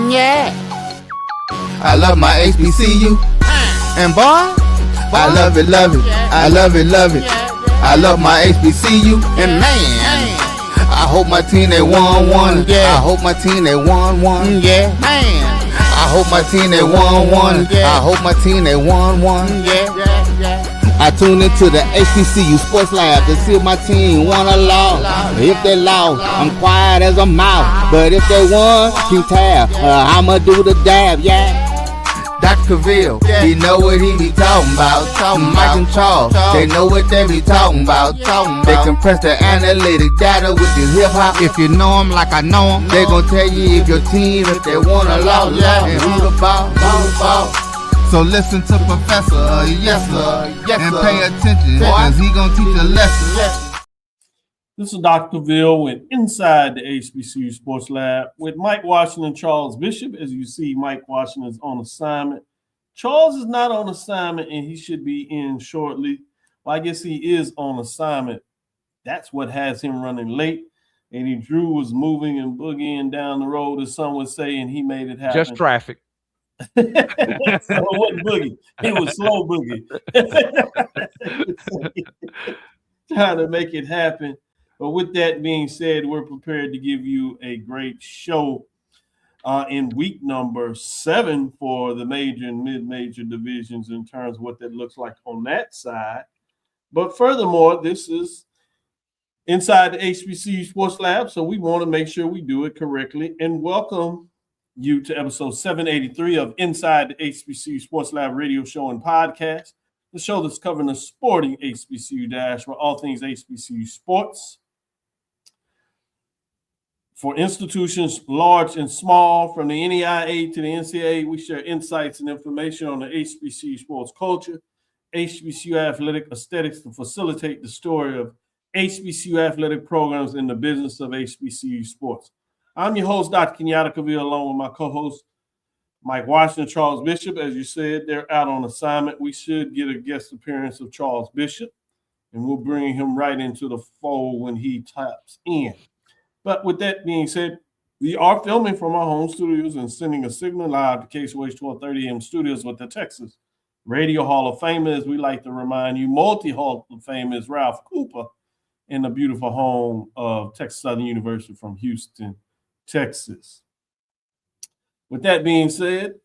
Yeah. I love my HBCU. And boy, I love it, love it. I love it, love it. I love my HBCU. And man, I hope my team they won. Yeah. I hope my team they won. Yeah. Man, I hope my team they won. Yeah. I hope my team they won. Yeah. I tune into the HBCU Sports Lab to see if my team won or lost. If they lost, I'm quiet as a mouse. But if they won, keep tab. I'ma do the dab, yeah. Dr. Cavil, he know what he be talking about. Mike and Charles, they know what they be talking about. They compress the analytic data with the hip hop. If you know them like I know them, they gon' tell you if your team, if they won or lost, and who the ball. So listen to Professor, yes sir, and pay attention, cause he gonna teach a lesson. This is Dr. Cavil with Inside the HBCU Sports Lab with Mike Washington and Charles Bishop. As you see, Mike Washington is on assignment. Charles is not on assignment, and he should be in shortly. Well, I guess he is on assignment. That's what has him running late. And Drew was moving and boogieing down the road, as some would say, and he made it happen. Just traffic. So it wasn't boogie. It was slow boogie. Trying to make it happen. But with that being said, we're prepared to give you a great show in week number 7 for the major and mid-major divisions in terms of what that looks like on that side. But furthermore, this is inside the HBCU Sports Lab, so we want to make sure we do it correctly. And welcome you to episode 783 of Inside the HBCU Sports Lab radio show and podcast, the show that's covering the sporting HBCU dash for all things HBCU sports. For institutions large and small, from the NEIA to the NCAA, we share insights and information on the HBCU sports culture, HBCU athletic aesthetics to facilitate the story of HBCU athletic programs in the business of HBCU sports. I'm your host, Dr. Kenyatta Cavil, along with my co-host, Mike Washington, Charles Bishop. As you said, they're out on assignment. We should get a guest appearance of Charles Bishop, and we'll bring him right into the fold when he taps in. But with that being said, we are filming from our home studios and sending a signal live to KSOH 1230 AM studios with the Texas Radio Hall of Famer, as we like to remind you, multi-Hall of Fame is Ralph Cooper in the beautiful home of Texas Southern University from Houston, Texas. With that being said,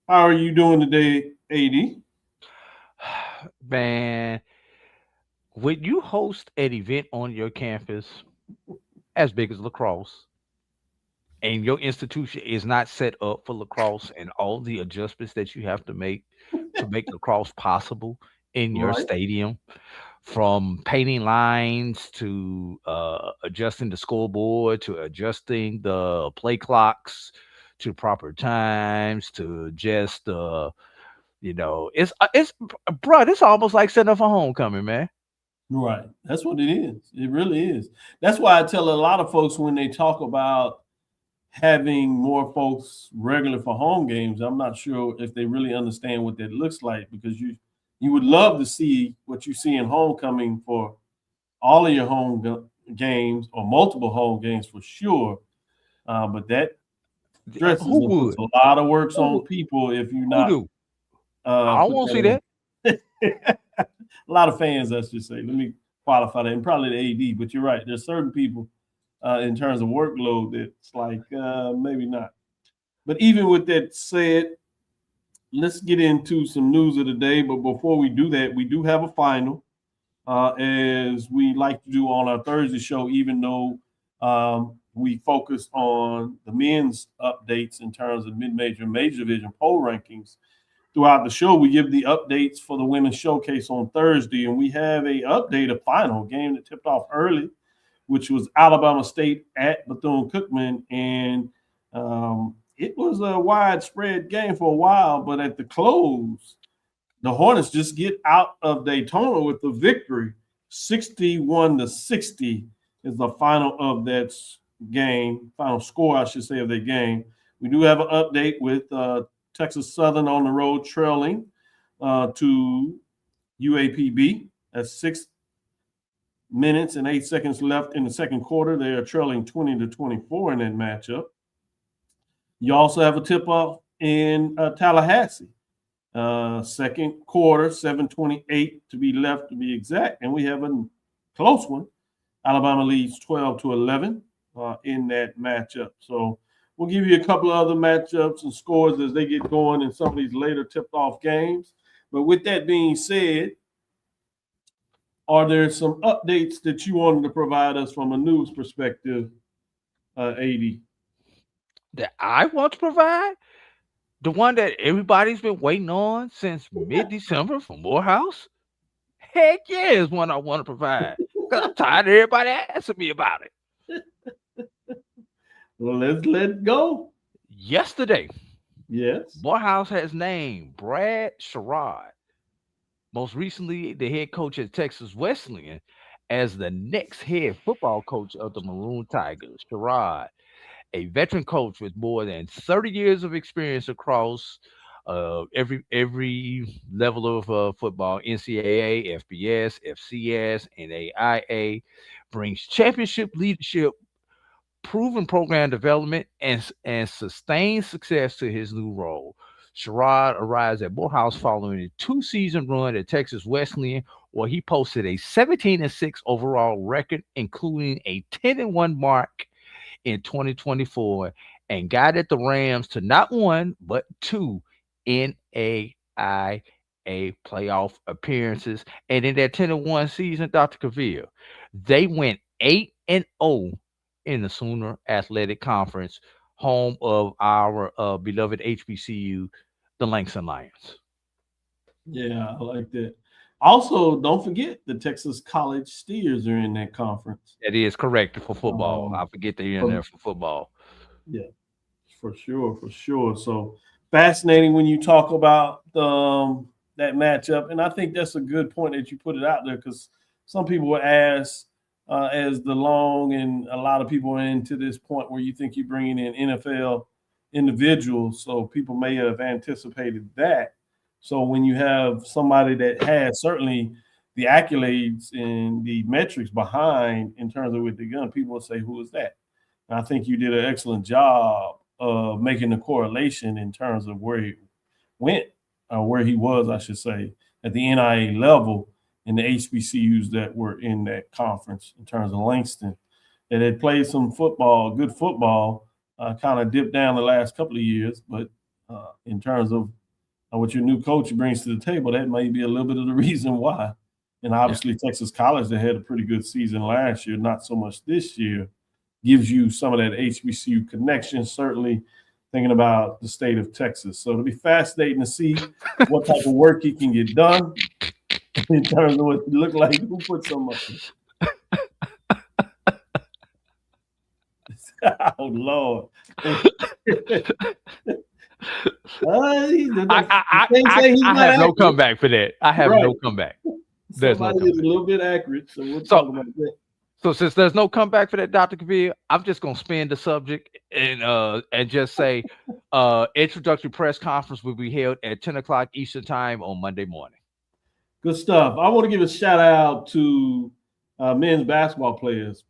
how are you doing today, AD? Man, when you host an event on your campus as big as lacrosse, and your institution is not set up for lacrosse and all the adjustments that you have to make lacrosse possible in your stadium, from painting lines to adjusting the scoreboard to adjusting the play clocks to proper times to just it's almost like setting up for homecoming, man. Right. That's what it is. It really is. That's why I tell a lot of folks when they talk about having more folks regular for home games, I'm not sure if they really understand what that looks like, because you would love to see what you see in homecoming for all of your home games or multiple home games for sure. But that stresses a lot of works on people if you're not. I won't see that. A lot of fans, I should say. Let me qualify that, and probably the AD. But you're right. There's certain people in terms of workload that's like maybe not. But even with that said, let's get into some news of the day. But before we do that, we do have a final, as we like to do on our Thursday show, even though we focus on the men's updates in terms of mid-major and major division poll rankings. Throughout the show, we give the updates for the women's showcase on Thursday, and we have a update, a final game that tipped off early, which was Alabama State at Bethune-Cookman, and it was a widespread game for a while, but at the close, the Hornets just get out of Daytona with the victory. 61-60 is the final of that game, final score, I should say, of that game. We do have an update with Texas Southern on the road trailing to UAPB at 6 minutes and 8 seconds left in the second quarter. They are trailing 20-24 in that matchup. You also have a tip-off in Tallahassee. Second quarter, 7:28 to be left to be exact. And we have a close one. Alabama leads 12-11 in that matchup. So we'll give you a couple of other matchups and scores as they get going in some of these later tipped-off games. But with that being said, are there some updates that you wanted to provide us from a news perspective, AD? That I want to provide? The one that everybody's been waiting on since mid-December from Morehouse? Heck yeah, is one I want to provide. Because I'm tired of everybody asking me about it. Well, let's go. Yesterday, Yes. Morehouse has named Brad Sherrod, most recently the head coach at Texas Wesleyan, as the next head football coach of the Maroon Tigers. Sherrod, a veteran coach with more than 30 years of experience across every level of football, NCAA, FBS, FCS, and AIA, brings championship leadership, proven program development, and sustained success to his new role. Sherrod arrives at Morehouse following a two-season run at Texas Wesleyan, where he posted a 17-6 overall record, including a 10-1 mark in 2024, and guided the Rams to not one but two NAIA playoff appearances. And in that 10-1 season, Dr. Cavil, they went 8-0 in the Sooner Athletic Conference, home of our beloved HBCU, the Langston Lions. Yeah, I like that. Also, don't forget the Texas College Steers are in that conference. That is correct for football. I Um, forget they're in there for football. yeah, for sure, for sure. So fascinating when you talk about that matchup, and I think that's a good point that you put it out there because some people will ask, as the long and a lot of people are into this point where you think you're bringing in NFL individuals, so people may have anticipated that. So when you have somebody that has certainly the accolades and the metrics behind in terms of with the gun, people will say, "Who is that?" And I think you did an excellent job of making the correlation in terms of where he went, or where he was, I should say, at the NIA level in the HBCUs that were in that conference in terms of Langston, that had played some football, good football, kind of dipped down the last couple of years. But in terms of what your new coach brings to the table, that may be a little bit of the reason why. And obviously, Texas College, that had a pretty good season last year, not so much this year, gives you some of that HBCU connection, certainly thinking about the state of Texas. So it'll be fascinating to see what type of work he can get done in terms of what it look like. Who put some up? Oh, Lord. I have no comeback for that. I have no comeback. There's no Somebody is a little bit accurate, so we'll talk about that. So since there's no comeback for that, Dr. Cavil, I'm just gonna spin the subject and just say introductory press conference will be held at 10 o'clock Eastern time on Monday morning. Good stuff. I want to give a shout out to men's basketball players.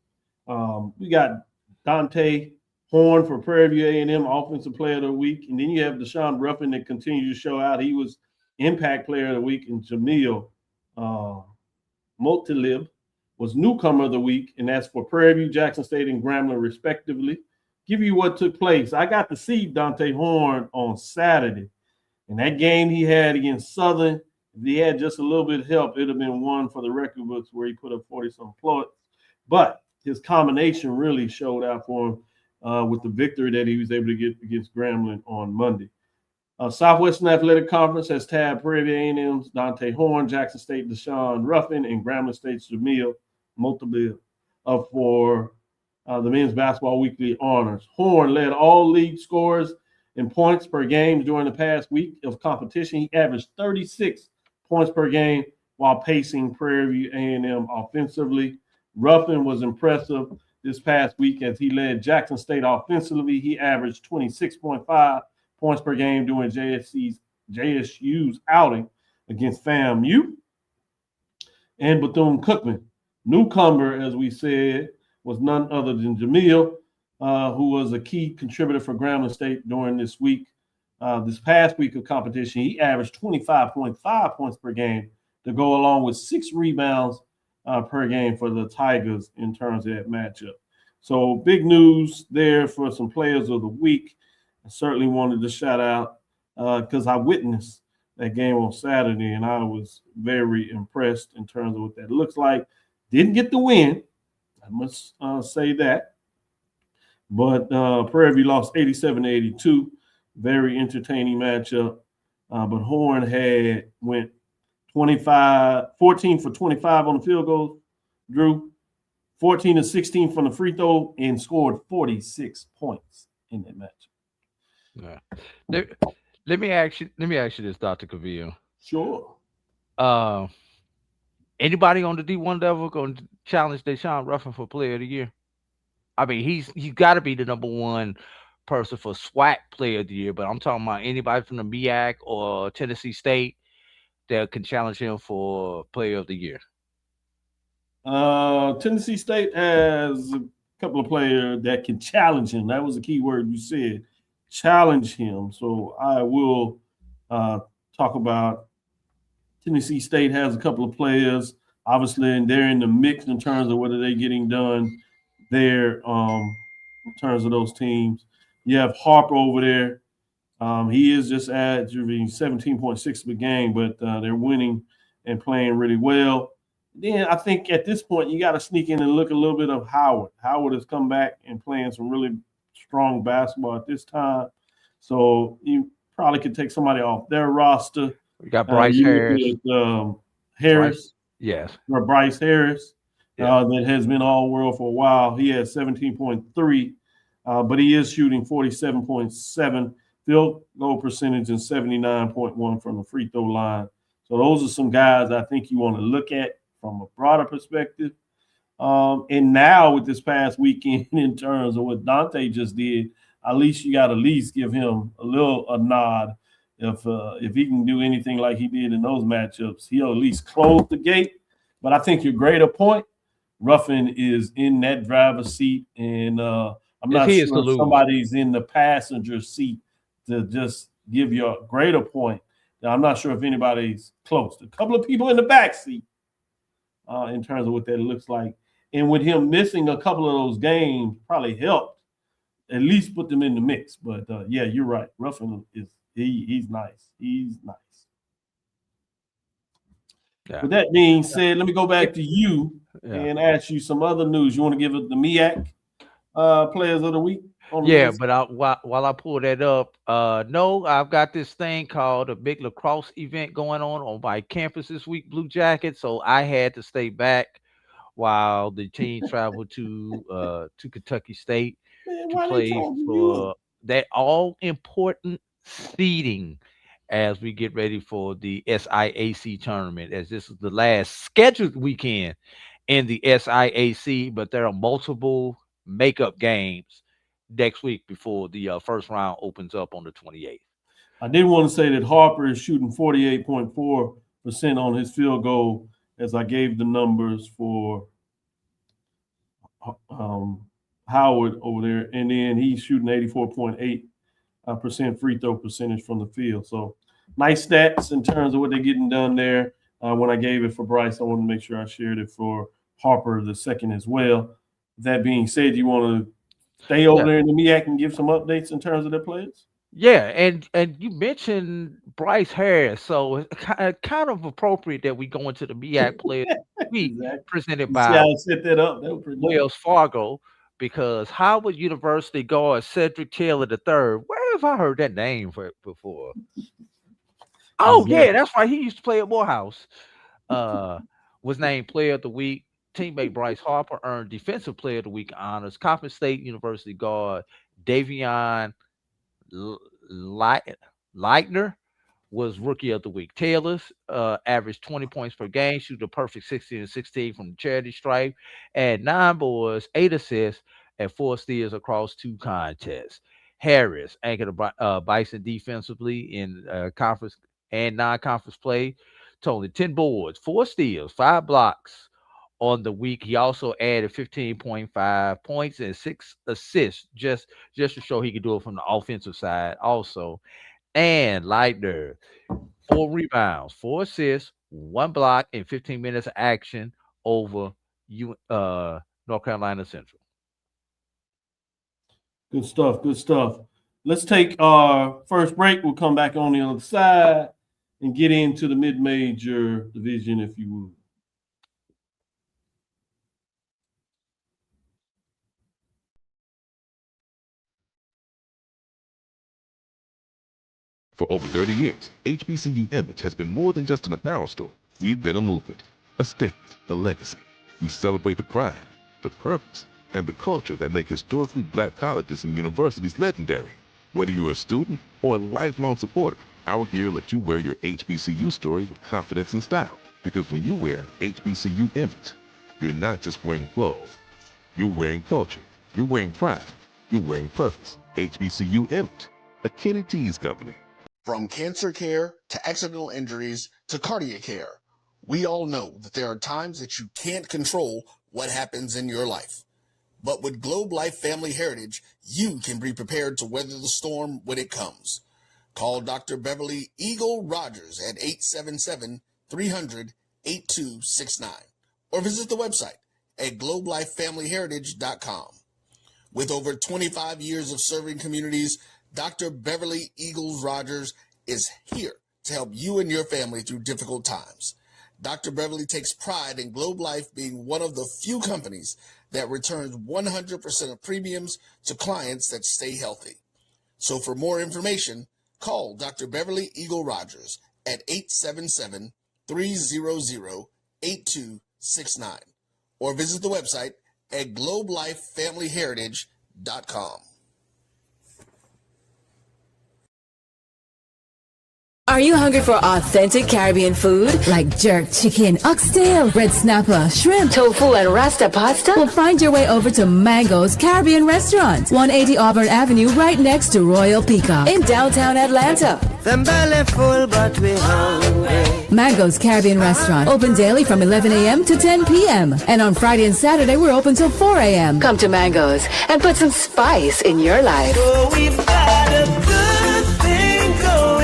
We got Dante Horn for Prairie View A&M Offensive Player of the Week, and then you have Deshaun Ruffin that continues to show out. He was Impact Player of the Week, and Jamil Motilib was Newcomer of the Week, and that's for Prairie View, Jackson State, and Grambling, respectively. Give you what took place. I got to see Dante Horn on Saturday, and that game he had against Southern, if he had just a little bit of help, it would have been one for the record books where he put up 40-some points. But his combination really showed out for him with the victory that he was able to get against Grambling on Monday. Southwestern Athletic Conference has tabbed Prairie View A&M's Dante Horn, Jackson State Deshaun Ruffin, and Grambling State's Jamil Multiple for the men's basketball weekly honors. Horn led all league scorers in points per game during the past week of competition. He averaged 36 points per game while pacing Prairie View A&M offensively. Ruffin was impressive this past week as he led Jackson State offensively. He averaged 26.5 points per game during JSU's outing against FAMU. And Bethune-Cookman, newcomer, as we said, was none other than Jamil. who was a key contributor for Grambling State during this week. This past week of competition, he averaged 25.5 points per game to go along with 6 rebounds per game for the Tigers in terms of that matchup. So big news there for some players of the week. I certainly wanted to shout out because I witnessed that game on Saturday and I was very impressed in terms of what that looks like. Didn't get the win, I must say that. But Prairie View lost 87-82. Very entertaining matchup. But Horn went 14 for 25 on the field goal, Drew, 14 to 16 from the free throw, and scored 46 points in that match. Yeah. Let, let me ask you this, Dr. Cavil. Sure. Uh, Anybody on the D1 level going to challenge Deshaun Ruffin for Player of the Year? I mean, he's got to be the number one person for SWAC Player of the Year, but I'm talking about anybody from the MEAC or Tennessee State that can challenge him for Player of the Year. Tennessee State has a couple of players that can challenge him. That was the key word you said, challenge him. So I will talk about Tennessee State has a couple of players, obviously, and they're in the mix in terms of whether they're getting done there in terms of those teams. You have Harper over there. He is just averaging 17.6 per game, but they're winning and playing really well. Then I think at this point you got to sneak in and look a little bit of Howard. Howard has come back and playing some really strong basketball at this time. So you probably could take somebody off their roster. We got Bryce Harris. Harris. Yes. Or Bryce Harris, that has been all world for a while. He has 17.3, but he is shooting 47.7 field goal percentage and 79.1 from the free throw line. So those are some guys I think you want to look at from a broader perspective. And now with this past weekend, in terms of what Dante just did, at least you got to at least give him a nod. If he can do anything like he did in those matchups, he'll at least close the gate. But I think your greater point, Ruffin is in that driver's seat, and I'm not sure if somebody's in the passenger seat to just give you a greater point. Now, I'm not sure if anybody's close. A couple of people in the back seat in terms of what that looks like. And with him missing a couple of those games probably helped at least put them in the mix. But, yeah, you're right. Ruffin is he's nice. He's nice. Yeah. With that being said, let me go back to you and ask you some other news. You want to give it the MEAC players of the week? But while I pull that up, no, I've got this thing called a big lacrosse event going on my campus this week, Blue Jackets. So I had to stay back while the team traveled to Kentucky State to play for that all important seeding as we get ready for the SIAC tournament, as this is the last scheduled weekend in the SIAC, but there are multiple makeup games next week before the first round opens up on the 28th. I did want to say that Harper is shooting 48.4% on his field goal, as I gave the numbers for Howard over there, and then he's shooting 84.8% free throw percentage from the field. So nice stats in terms of what they're getting done there. When I gave it for Bryce, I want to make sure I shared it for Harper the second as well. That being said, you want to stay over there in the MEAC and give some updates in terms of their players? Yeah, and you mentioned Bryce Harris, so it's kind of appropriate that we go into the MEAC Player Week presented by Wells Fargo, because Howard University guard Cedric Taylor III. Where have I heard that name before? Oh yeah, that's right. He used to play at Morehouse. Was named Player of the Week. Teammate Bryce Harper earned Defensive Player of the Week honors. Coppin State University guard Davion Leitner was Rookie of the Week. Taylor's averaged 20 points per game, shoot a perfect 16-16 from the charity stripe, and 9 boards, 8 assists, and 4 steals across 2 contests. Harris anchored Bison defensively in conference and non-conference play, totaling 10 boards, 4 steals, 5 blocks on the week. He also added 15.5 points and 6 assists just to show he could do it from the offensive side also. And Leitner, 4 rebounds, 4 assists, 1 block, and 15 minutes of action over North Carolina Central. Good stuff. Good stuff. Let's take our first break. We'll come back on the other side and get into the mid-major division, if you would. For over 30 years, HBCU Image has been more than just an apparel store. We've been a movement, a statement, a legacy. We celebrate the pride, the purpose, and the culture that make historically black colleges and universities legendary. Whether you're a student or a lifelong supporter, our gear lets you wear your HBCU story with confidence and style. Because when you wear HBCU Image, you're not just wearing clothes. You're wearing culture. You're wearing pride. You're wearing purpose. HBCU Image, a Kenny T's company. From cancer care to accidental injuries to cardiac care, we all know that there are times that you can't control what happens in your life. But with Globe Life Family Heritage, you can be prepared to weather the storm when it comes. Call Dr. Beverly Eagle Rogers at 877-300-8269 or visit the website at globelifefamilyheritage.com. With over 25 years of serving communities, Dr. Beverly Eagles Rogers is here to help you and your family through difficult times. Dr. Beverly takes pride in Globe Life being one of the few companies that returns 100% of premiums to clients that stay healthy. So for more information, call Dr. Beverly Eagle Rogers at 877-300-8269 or visit the website at globelifefamilyheritage.com. Are you hungry for authentic Caribbean food like jerk chicken, oxtail, red snapper, shrimp, tofu, and rasta pasta? Well, find your way over to Mango's Caribbean Restaurant, 180 Auburn Avenue, right next to Royal Peacock in downtown Atlanta. Them belly full, but we hungry. Mango's Caribbean Restaurant, open daily from 11 a.m. to 10 p.m. And on Friday and Saturday, we're open till 4 a.m. Come to Mango's and put some spice in your life. So we've got a good thing going.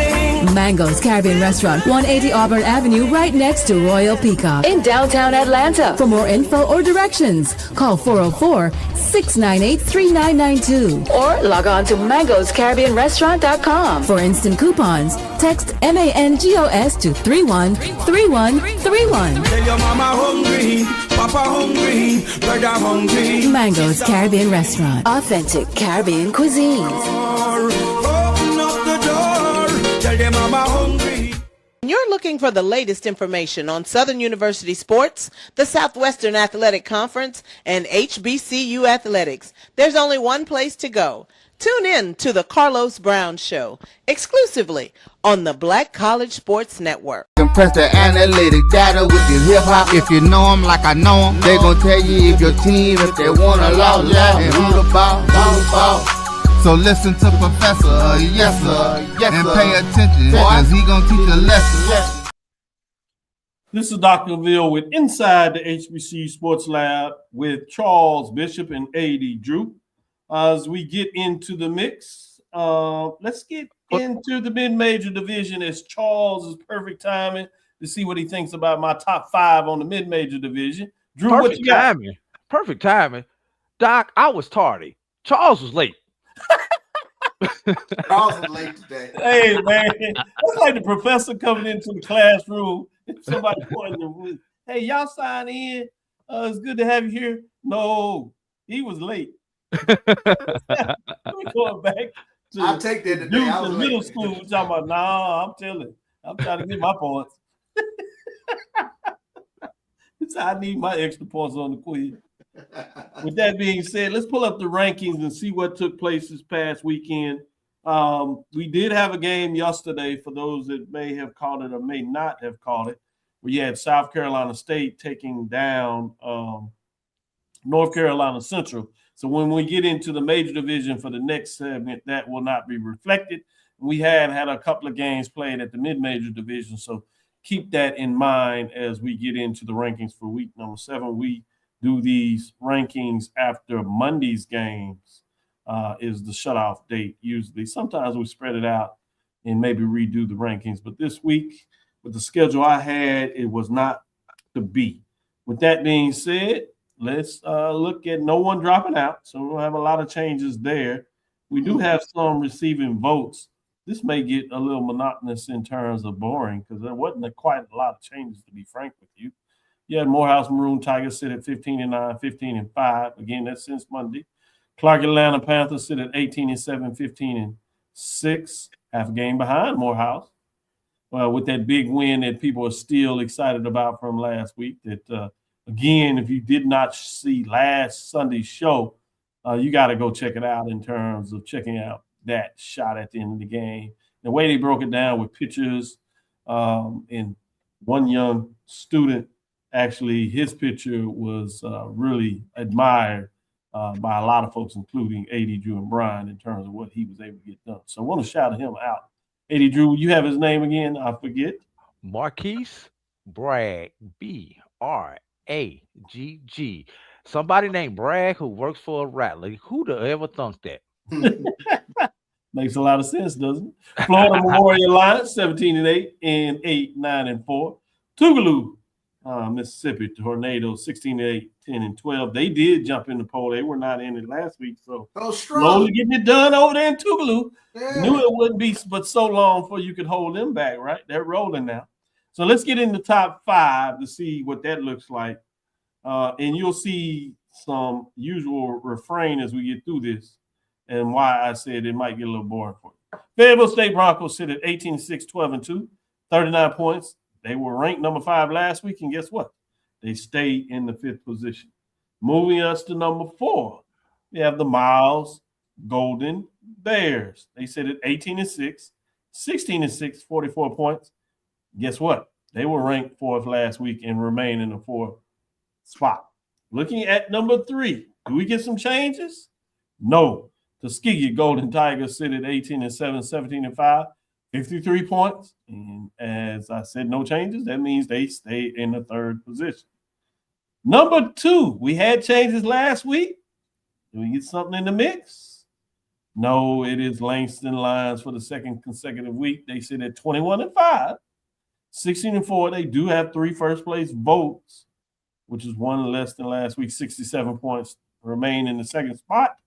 Mango's Caribbean Restaurant, 180 Auburn Avenue, right next to Royal Peacock in downtown Atlanta. For more info or directions, call 404-698-3992 or log on to mangoscaribbeanrestaurant.com. For instant coupons, text MANGOS to 313131. Tell your mama hungry, papa hungry, brother hungry. Mango's Caribbean Restaurant, authentic Caribbean cuisines. Open up the door, tell them mama hungry. You're looking for the latest information on Southern University sports, the Southwestern Athletic Conference, and HBCU athletics. There's only one place to go. Tune in to the Carlos Brown Show, exclusively on the Black College Sports Network. Compress the analytic data with your hip-hop. If you know them like I know them, they gon' tell you if your team, if they wanna lose, and who the ball. So listen to Professor, yes sir, and pay attention, cause he gon' teach a lesson. This is Dr. Cavil with Inside the HBCU Sports Lab with Charles Bishop and A.D. Drew. As we get into the mix, let's get into the mid-major division as Charles is perfect timing to see what he thinks about my top 5 on the mid-major division. Drew, what you got? Perfect timing. Doc, I was tardy. Charles was late. Charles is late today. Hey, man. That's like the professor coming into the classroom. Somebody pointing the room. Hey, y'all sign in. It's good to have you here. No, he was late. We're going back to I'll take that today. I was middle school. We're talking about, nah, I'm trying to get my points. So I need my extra points on the quiz. With that being said, let's pull up the rankings and see what took place this past weekend. We did have a game yesterday for those that may have caught it or may not have caught it. We had South Carolina State taking down North Carolina Central. So when we get into the major division for the next segment, that will not be reflected. We had a couple of games played at the mid-major division. So keep that in mind as we get into the rankings for week number 7. We do these rankings after Monday's games is the shutoff date usually. Sometimes we spread it out and maybe redo the rankings. But this week, with the schedule I had, it was not to be. With that being said, let's look at no one dropping out. So we don't have a lot of changes there. We do have some receiving votes. This may get a little monotonous in terms of boring because there wasn't quite a lot of changes, to be frank with you. You had Morehouse Maroon Tigers sit at 15-9, 15-5. Again, that's since Monday. Clark Atlanta Panthers sit at 18-7, 15-6, half a game behind Morehouse. With that big win that people are still excited about from last week. That again, if you did not see last Sunday's show, you got to go check it out in terms of checking out that shot at the end of the game. The way they broke it down with pictures, and one young student, actually, his picture was really admired by a lot of folks, including AD Drew and Brian, in terms of what he was able to get done. So I want to shout him out. AD Drew, you have his name again? I forget. Marquise Bragg, Bragg. Somebody named Bragg who works for a Rattler. Who'd have ever thunk that? Makes a lot of sense, doesn't it? Florida Memorial Lions, 17-8 and 8, 9 and 4. Tougaloo, Mississippi Tornadoes, 16-8, 10 and 12. They did jump in the poll. They were not in it last week, so slowly getting it done over there in Tougaloo. Yeah. Knew it wouldn't be but so long before you could hold them back, right? They're rolling now. So let's get in the top 5 to see what that looks like. And you'll see some usual refrain as we get through this and why I said it might get a little boring for you. Fayetteville State Broncos sit at 18-6, 12 and 2, 39 points. They were ranked number 5 last week, and guess what? They stayed in the 5th position. Moving us to number 4, we have the Miles Golden Bears. They sit at 18-6, 16-6, 44 points. Guess what? They were ranked 4th last week and remain in the 4th spot. Looking at number 3, do we get some changes? No. Tuskegee Golden Tigers sit at 18-7, 17-5, 53 points. And as I said, no changes. That means they stay in the 3rd position. Number 2, we had changes last week. Do we get something in the mix? No, it is Langston Lions for the 2nd consecutive week. They sit at 21-5, 16-4. They do have 3 first-place votes, which is 1 less than last week. 67 points remain in the 2nd spot.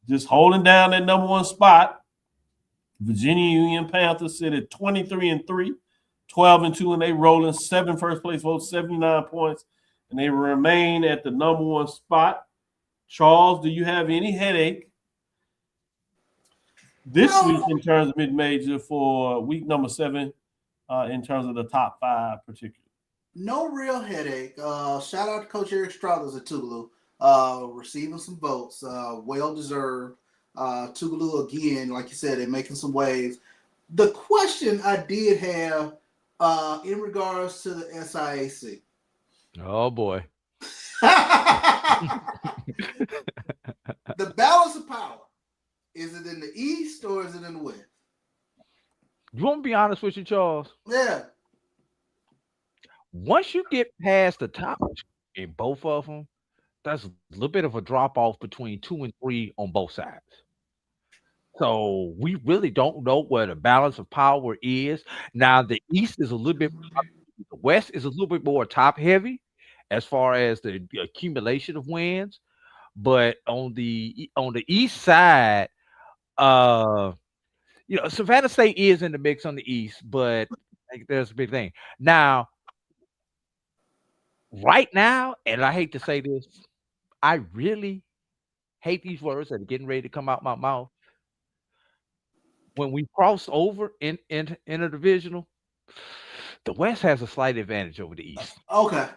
Just holding down that number 1 spot. Virginia Union Panthers sit at 23-3, 12 and 2, and they rolling 7 first-place votes, 79 points, and they remain at the number 1 spot. Charles, do you have any headache this week in terms of mid-major for week number 7 in terms of the top 5 particularly? No real headache. Shout out to Coach Eric Strathers at Tougaloo. Receiving some votes, well-deserved. Tougaloo, again, like you said, they're making some waves. The question I did have in regards to the SIAC. Oh, boy. The balance of power, is it in the East or is it in the West? You want to be honest with you, Charles? Yeah. Once you get past the top in both of them, that's a little bit of a drop off between 2 and 3 on both sides. So we really don't know where the balance of power is. Now, the East is a little bit, the West is a little bit more top heavy as far as the accumulation of wins. But on the East side, Savannah State is in the mix on the East, but there's a big thing. Now, right now, and I hate to say this, I really hate these words that are getting ready to come out my mouth. When we cross over in a divisional, the West has a slight advantage over the East. Okay.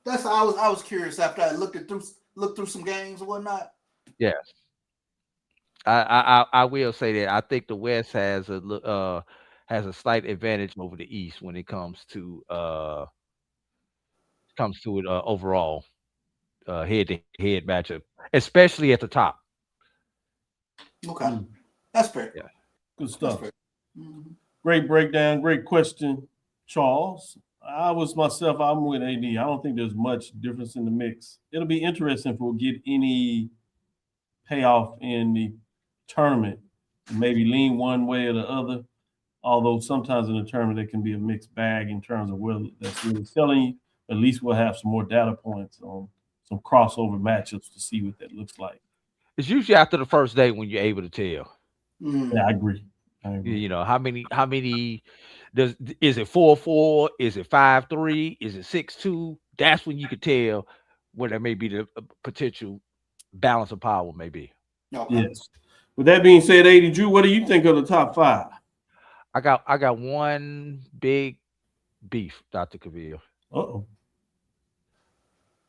That's I was curious after I looked through some games and whatnot. Yes, I will say that I think the West has a slight advantage over the East when it comes to it overall head-to-head matchup, especially at the top. Okay, that's fair. Yeah. Good stuff. Mm-hmm. Great breakdown. Great question. Charles. I was myself. I'm with AD. I don't think there's much difference in the mix. It'll be interesting if we'll get any payoff in the tournament. Maybe lean one way or the other. Although sometimes in the tournament it can be a mixed bag in terms of whether that's really selling you. At least we'll have some more data points on some crossover matchups to see what that looks like. It's usually after the first day when you're able to tell. Yeah, I agree. You know, how many is it 4-4? Is it 5-3? Is it 6-2? That's when you could tell where there may be the potential balance of power may be. Okay. Yes. With that being said, AD Drew, what do you think of the top 5? I got one big beef, Dr. Cavil. Uh-oh.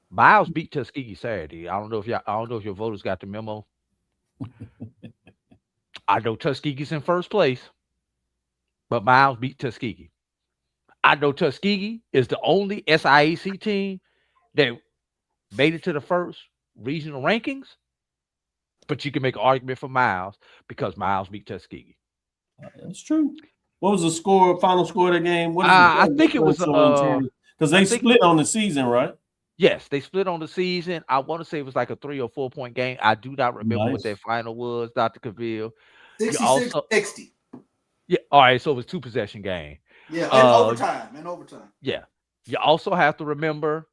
Miles beat Tuskegee Saturday. I don't know if your voters got the memo. I know Tuskegee's in first place, but Miles beat Tuskegee. I know Tuskegee is the only SIAC team that made it to the first regional rankings, but you can make an argument for Miles because Miles beat Tuskegee. That's true. What was the final score of the game? What is I think it was because they split on the season, right? Yes, they split on the season. I want to say it was like a 3 or 4 point game. I do not remember what that final was, Dr. Cavil. 66-60. Yeah, all right, so it was 2 possession game. Yeah, in overtime. Yeah. You also have to remember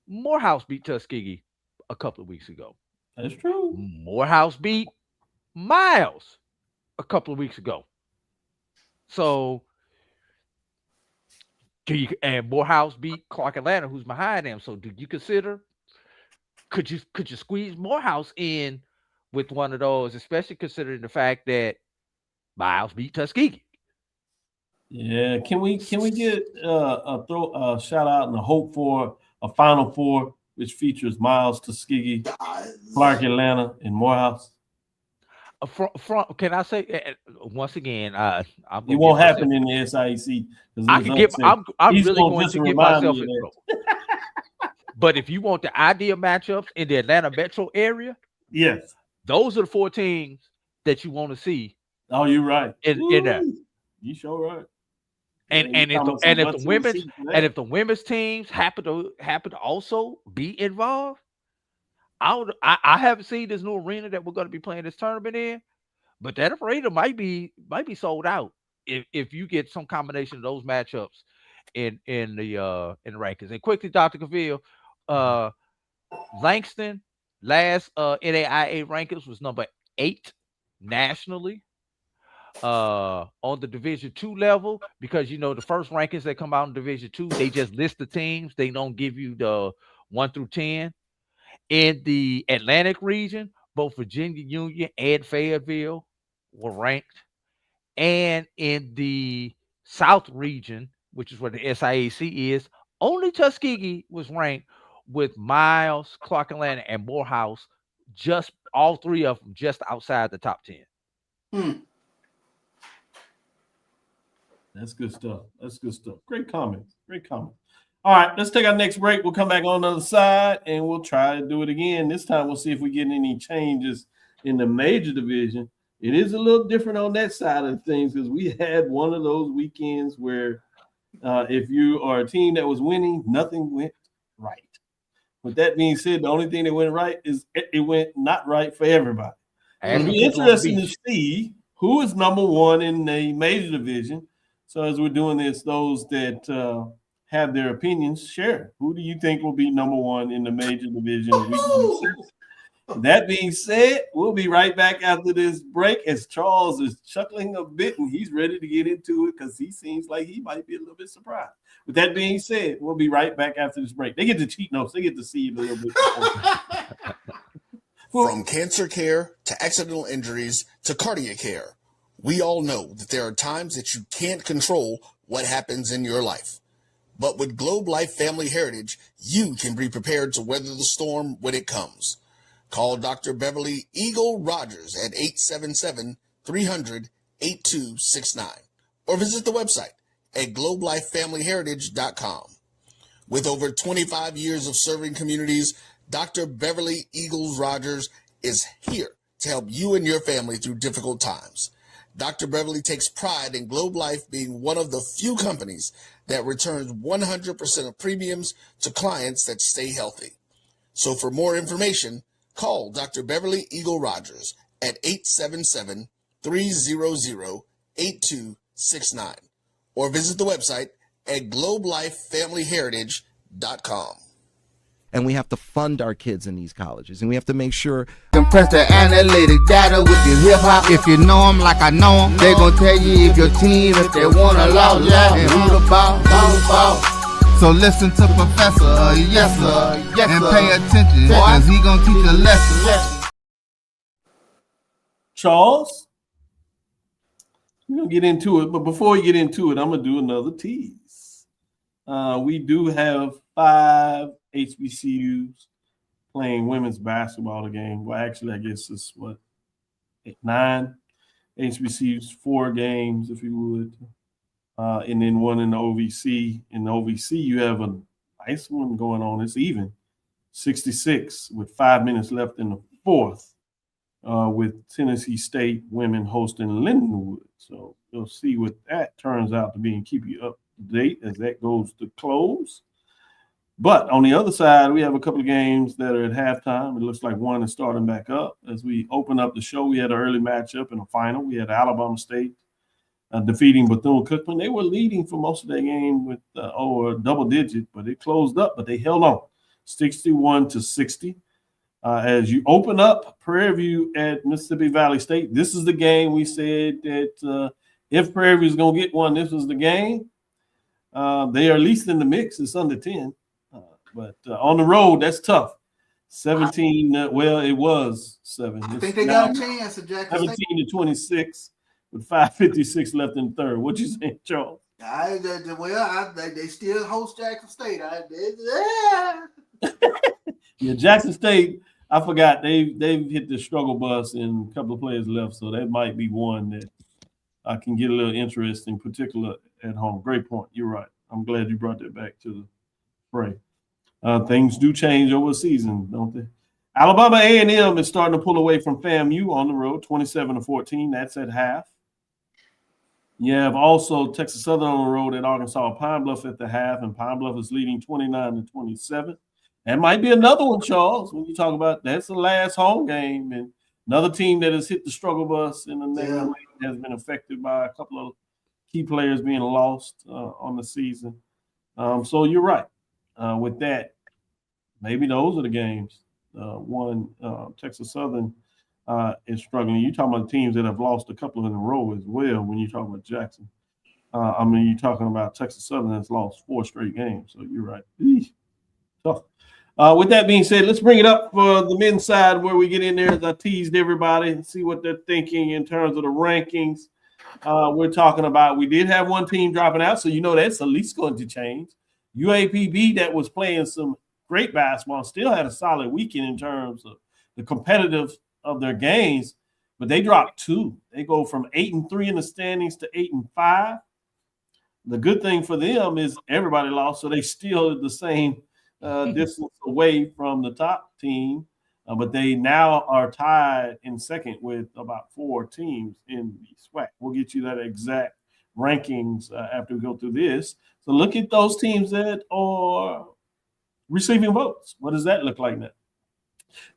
Morehouse beat Tuskegee a couple of weeks ago. That's true. Morehouse beat Miles a couple of weeks ago. So and Morehouse beat Clark Atlanta, who's behind them. So do you consider could you squeeze Morehouse in with one of those, especially considering the fact that Miles beat Tuskegee? Yeah, can we get a shout out and a hope for a Final Four which features Miles, Tuskegee, Clark Atlanta, and Morehouse? Can I say once again? It won't happen in the SIEC. I'm really going to get myself in trouble. But if you want the ideal matchups in the Atlanta metro area, yes, those are the 4 teams that you want to see. Oh, you're right. In that, you sure right. And if the women's teams happen to also be involved, I haven't seen this new arena that we're going to be playing this tournament in, but that arena might be sold out if you get some combination of those matchups in the rankings. And quickly, Dr. Cavil, Langston last NAIA rankings was number 8 nationally on the Division II level, because the first rankings that come out in Division II, they just list the teams. They don't give you the 1 through 10. In the Atlantic region, both Virginia Union and Fayetteville were ranked. And in the South region, which is where the SIAC is, only Tuskegee was ranked, with Miles, Clark Atlanta, and Morehouse, just all 3 of them just outside the top 10. That's good stuff. Great comments. All right, let's take our next break. We'll come back on the other side, and we'll try to do it again. This time, we'll see if we get any changes in the major division. It is a little different on that side of things because we had one of those weekends where if you are a team that was winning, nothing went right. With that being said, the only thing that went right is it went not right for everybody. It'll be interesting to see who is number 1 in the major division. So as we're doing this, those that have their opinions, share. Who do you think will be number 1 in the major division? That being said, we'll be right back after this break as Charles is chuckling a bit and he's ready to get into it because he seems like he might be a little bit surprised. With that being said, we'll be right back after this break. They get the cheat notes. They get to see it a little bit. From cancer care to accidental injuries to cardiac care, we all know that there are times that you can't control what happens in your life. But with Globe Life Family Heritage, you can be prepared to weather the storm when it comes. Call Dr. Beverly Eagle Rogers at 877-300-8269 or visit the website at globelifefamilyheritage.com. With over 25 years of serving communities, Dr. Beverly Eagles Rogers is here to help you and your family through difficult times. Dr. Beverly takes pride in Globe Life being one of the few companies that returns 100% of premiums to clients that stay healthy. So for more information, call Dr. Beverly Eagle Rogers at 877-300-8269 or visit the website at globelifefamilyheritage.com. And we have to fund our kids in these colleges, and we have to make sure. Compress the analytic data with your hip hop. If you know them like I know them, they gon' tell you if your team, if they wanna lose, and who the ball. So listen to Professor, yes sir, and pay attention, cause he gon' teach a lesson. Charles, we're gonna get into it, but before we get into it, I'm gonna do another tease. We do have 5 HBCUs playing women's basketball game. Well, actually, I guess it's 9 HBCUs, 4 games, if you would, and then 1 in the OVC. In the OVC, you have a nice one going on. It's even 66 with 5 minutes left in the fourth, with Tennessee State women hosting Lindenwood. So you'll see what that turns out to be and keep you up to date as that goes to close. But on the other side, we have a couple of games that are at halftime. It looks like one is starting back up. As we open up the show, we had an early matchup in a final. We had Alabama State defeating Bethune-Cookman. They were leading for most of their game with a double digit, but it closed up, but they held on 61-60. As you open up Prairie View at Mississippi Valley State, this is the game we said that if Prairie View is going to get one, this was the game. They are at least in the mix. It's under 10. But on the road, that's tough. 17, it was 7. I think they got a chance at Jackson 17-26 with 5:56 left in the third. What you saying, Charles? They still host Jackson State. Yeah, Jackson State, I forgot, they've hit the struggle bus and a couple of players left, so that might be one that I can get a little interesting, particular at home. Great point. You're right. I'm glad you brought that back to the fray. Things do change over a season, don't they? Alabama A&M is starting to pull away from FAMU on the road, 27-14. That's at half. You have also Texas Southern on the road at Arkansas Pine Bluff at the half, and Pine Bluff is leading 29-27. That might be another one, Charles, when you talk about that's the last home game, and another team that has hit the struggle bus in the negative way has been affected by a couple of key players being lost on the season. So you're right. With that, maybe those are the games. Texas Southern is struggling. You're talking about teams that have lost a couple in a row as well when you talk about Jackson. You're talking about Texas Southern that's lost 4 straight games. So you're right. Tough. With that being said, let's bring it up for the men's side where we get in there as I teased everybody and see what they're thinking in terms of the rankings. We're talking about we did have one team dropping out, so you know that's at least going to change. UAPB that was playing some great basketball still had a solid weekend in terms of the competitive of their games, but they dropped 2. They go from 8-3 in the standings to 8-5. The good thing for them is everybody lost, so they still the same distance away from the top team, but they now are tied in second with about 4 teams in the SWAC. We'll get you that exact rankings after we go through this. So look at those teams that are receiving votes. What does that look like now?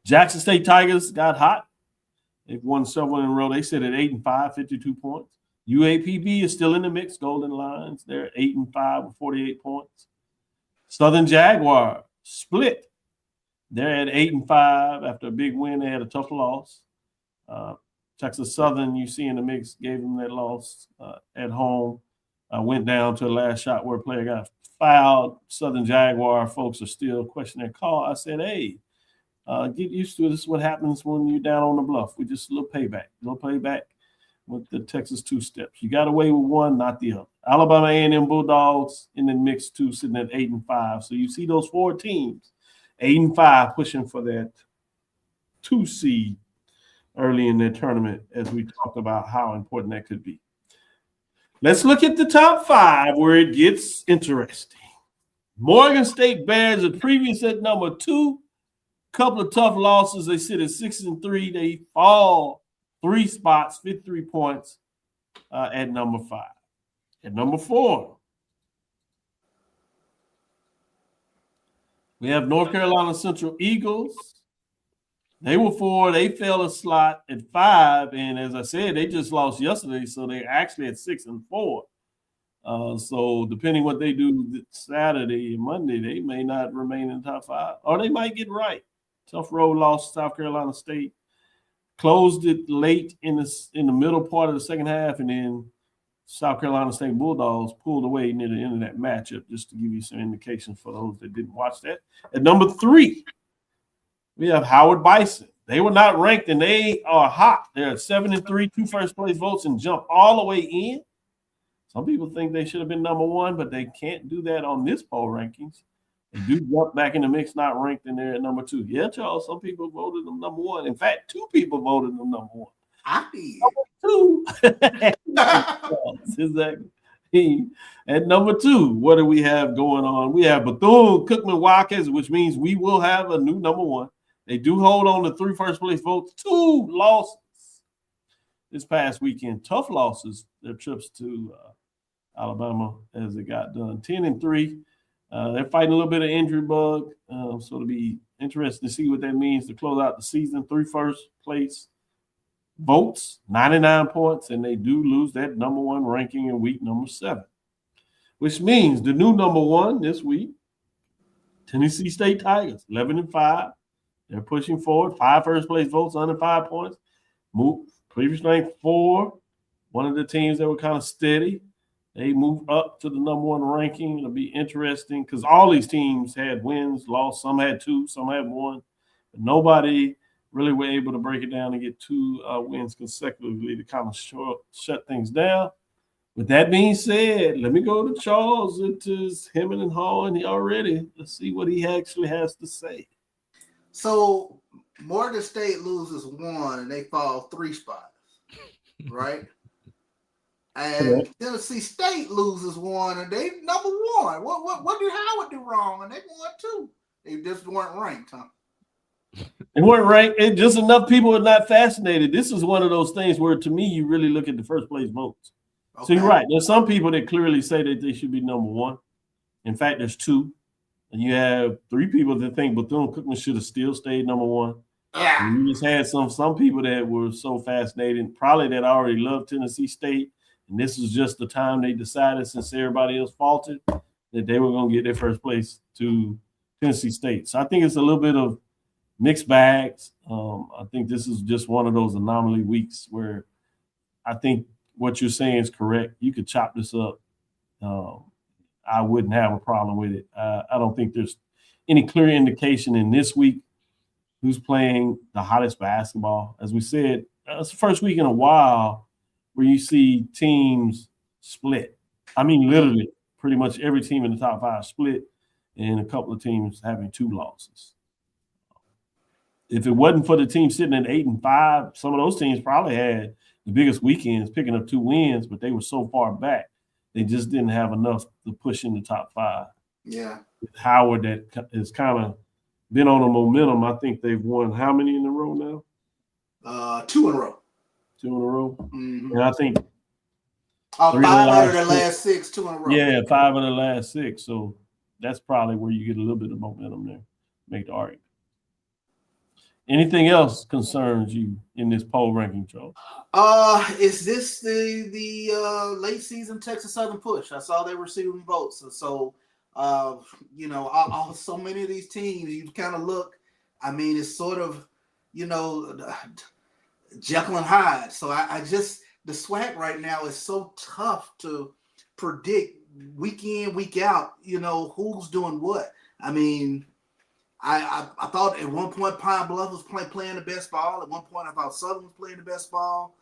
Jackson State Tigers got hot. They've won several in a row. They sit at 8-5, 52 points. UAPB is still in the mix. Golden Lions, they're at 8-5 with 48 points. Southern Jaguar split. They're at 8-5 after a big win. They had a tough loss. Texas Southern, you see in the mix, gave them that loss at home. Went down to the last shot where a player got fouled. Southern Jaguar folks are still questioning their call. I said, hey, get used to it. This is what happens when you're down on the bluff. We just a little payback with the Texas 2 steps. You got away with one, not the other. Alabama A&M Bulldogs in the mix too, sitting at 8-5. So you see those 4 teams, 8-5, pushing for that 2 seed early in their tournament as we talk about how important that could be. Let's look at the top 5 where it gets interesting. Morgan State Bears are previous at number 2. Couple of tough losses. They sit at 6-3. They fall 3 spots, 53 points. at number 5. At number 4, we have North Carolina Central Eagles. They were 4. They fell a slot at 5, and as I said, they just lost yesterday, so they're actually at 6 and 4. So depending what they do Saturday and Monday, they may not remain in the top 5, or they might get right. Tough road loss to South Carolina State. Closed it late in the middle part of the second half, and then South Carolina State Bulldogs pulled away near the end of that matchup, just to give you some indication for those that didn't watch that. At number 3, we have Howard Bison. They were not ranked, and they are hot. They're at 7 and 3, 2 first-place votes, and jump all the way in. Some people think they should have been number 1, but they can't do that on this poll rankings. They do jump back in the mix, not ranked in there at number 2. Yeah, Charles, some people voted them number 1. In fact, 2 people voted them number 1. I did. Number 2. Exactly. At number 2, what do we have going on? We have Bethune-Cookman Wildcats, which means we will have a new number 1. They do hold on to 3 first-place votes, 2 losses this past weekend. Tough losses, their trips to Alabama as it got done. 10 and 3. They're fighting a little bit of injury bug, so it'll be interesting to see what that means to close out the season. 3 first-place votes, 99 points, and they do lose that number 1 ranking in week number 7, which means the new number 1 this week, Tennessee State Tigers, 11 and 5. They're pushing forward. 5 first-place votes, under 5 points. Move previously ranked 4. One of the teams that were kind of steady. They move up to the number 1 ranking. It'll be interesting because all these teams had wins, lost. Some had 2, some had 1. But nobody really were able to break it down and get 2 wins consecutively to kind of shut things down. With that being said, let me go to Charles. It is Hemming and Hawing already. Let's see what he actually has to say. So Morgan State loses 1 and they fall 3 spots, right? And Tennessee State loses 1 and they number 1. What did Howard do wrong? And they won 2. They just weren't ranked, huh? They weren't ranked. And just enough people are not fascinated. This is one of those things where, to me, you really look at the first place votes. Okay. So you're right. There's some people that clearly say that they should be number 1. In fact, there's 2. And you have 3 people that think Bethune-Cookman should have still stayed number 1. Yeah. And you just had some people that were so fascinated, probably that already loved Tennessee State. And this was just the time they decided, since everybody else faltered, that they were going to get their first place to Tennessee State. So I think it's a little bit of mixed bags. I think this is just one of those anomaly weeks where I think what you're saying is correct. You could chop this up. I wouldn't have a problem with it. I don't think there's any clear indication in this week who's playing the hottest basketball. As we said, it's the first week in a while where you see teams split. I mean, literally, pretty much every team in the top 5 split, and a couple of teams having 2 losses. If it wasn't for the team sitting at 8 and 5, some of those teams probably had the biggest weekends, picking up 2 wins, but they were so far back, they just didn't have enough to push in the top 5. Yeah. With Howard, that has kind of been on a momentum. I think they've won how many in a row now? 2 in a row. 2 in a row. Mm-hmm. And I think 5 out of the last 6, 2 in a row. Yeah, 5 of the last 6. So that's probably where you get a little bit of momentum there. Make the argument. Anything else concerns you in this poll ranking, Charles? Is this the late season Texas Southern push? I saw they were receiving votes. So so many of these teams, you kind of look. I mean, it's sort of, Jekyll and Hyde. So I just, the SWAC right now is so tough to predict week in, week out, who's doing what. I mean, I thought at one point Pine Bluff was playing the best ball. At one point I thought Southern was playing the best ball.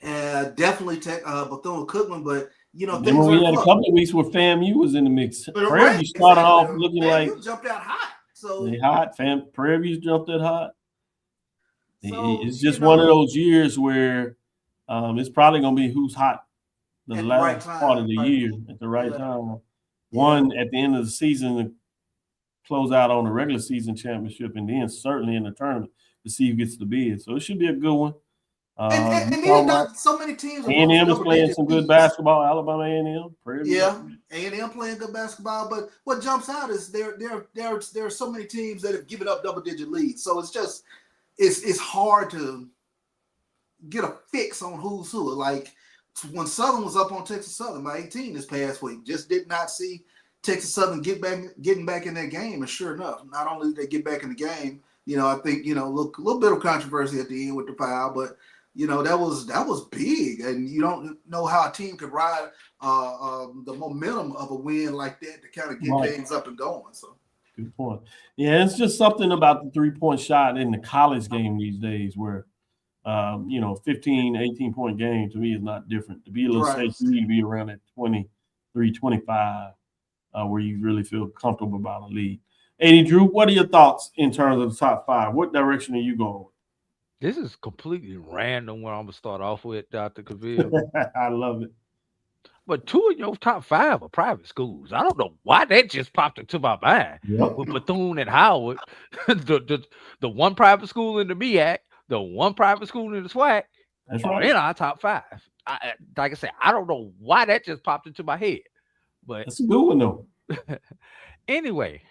Definitely Bethune-Cookman, but things we had a couple of weeks where FAMU was in the mix. Prairie View started off looking like jumped out hot. So they hot. Prairie View jumped out hot. So, it's just one of those years where it's probably going to be who's hot the last part of the year at the right time. One at the end of the season to close out on the regular season championship, and then certainly in the tournament to see who gets the bid. So it should be a good one. And then not so many teams. A&M is playing some good basketball. Alabama A&M. Yeah, A&M playing good basketball. But what jumps out is there are so many teams that have given up double-digit leads. So it's hard to get a fix on who's who. Like when Southern was up on Texas Southern by 18 this past week, just did not see Texas Southern getting back in that game. And sure enough, not only did they get back in the game, I think a little bit of controversy at the end with the foul, but that was big, and you don't know how a team could ride the momentum of a win like that to kind of get things up and going. So, good point. Yeah, it's just something about the 3-point shot in the college game these days where, 15, 18-point game to me is not different. To be a little safe, you need to be around at 23, 25, where you really feel comfortable about a lead. Eddie Drew, what are your thoughts in terms of the top 5? What direction are you going? This is completely random where I'm going to start off with, Dr. Cavil. I love it. But 2 of your top 5 are private schools. I don't know why that just popped into my mind. Yep. With Bethune and Howard, the one private school in the MEAC, the one private school in the SWAC, that's right, in our top 5. Like I said, I don't know why that just popped into my head. But that's a good one, though. Anyway,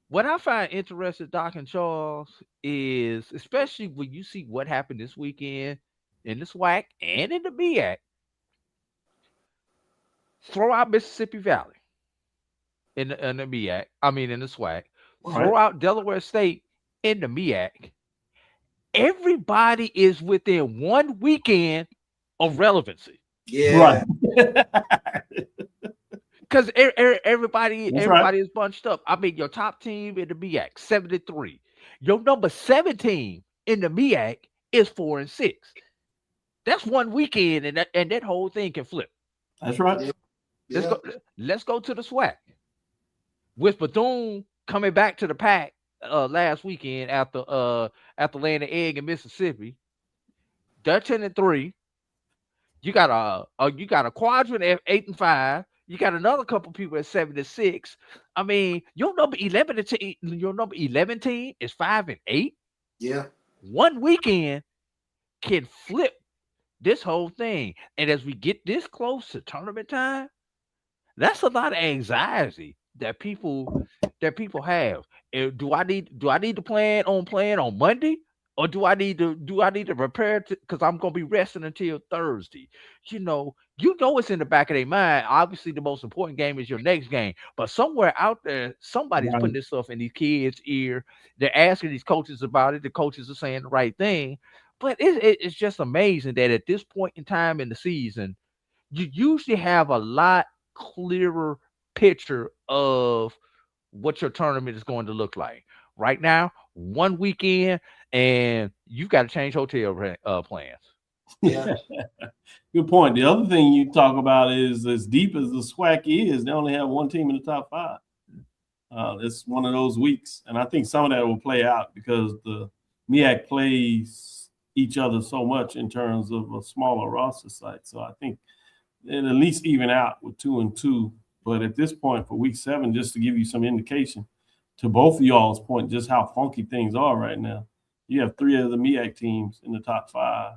what I find interesting, Doc and Charles, is especially when you see what happened this weekend in the SWAC and in the MEAC, throw out Mississippi Valley in the MEAC, in the SWAC, throw out Delaware State in the MEAC. Everybody is within 1 weekend of relevancy. Yeah. Right. Because everybody is bunched up. Your top team in the MEAC, 73. Your number 7 team in the MEAC is 4-6. That's 1 weekend, and that whole thing can flip. That's right. Yeah. Let's go to the SWAC. With Bethune coming back to the pack last weekend after laying an egg in Mississippi. They're 10-3. You got a quadrant at 8-5. You got another couple people at 7-6. Your number 11 team is 5-8. Yeah. 1 weekend can flip this whole thing. And as we get this close to tournament time, that's a lot of anxiety that people have. And do I need to plan on Monday? Or do I need to prepare because I'm gonna be resting until Thursday? It's in the back of their mind. Obviously, the most important game is your next game, but somewhere out there, somebody's putting this stuff in these kids' ear. They're asking these coaches about it. The coaches are saying the right thing, but it's just amazing that at this point in time in the season, you usually have a lot clearer picture of what your tournament is going to look like. Right now, 1 weekend, and you've got to change hotel plans. Yeah. Good point. The other thing you talk about is as deep as the SWAC is, they only have 1 team in the top 5. It's one of those weeks, and I think some of that will play out because the MEAC plays each other so much in terms of a smaller roster site. So I think it'll at least even out with 2-2. But at this point, for week 7, just to give you some indication, to both of y'all's point, just how funky things are right now. You have 3 of the MEAC teams in the top 5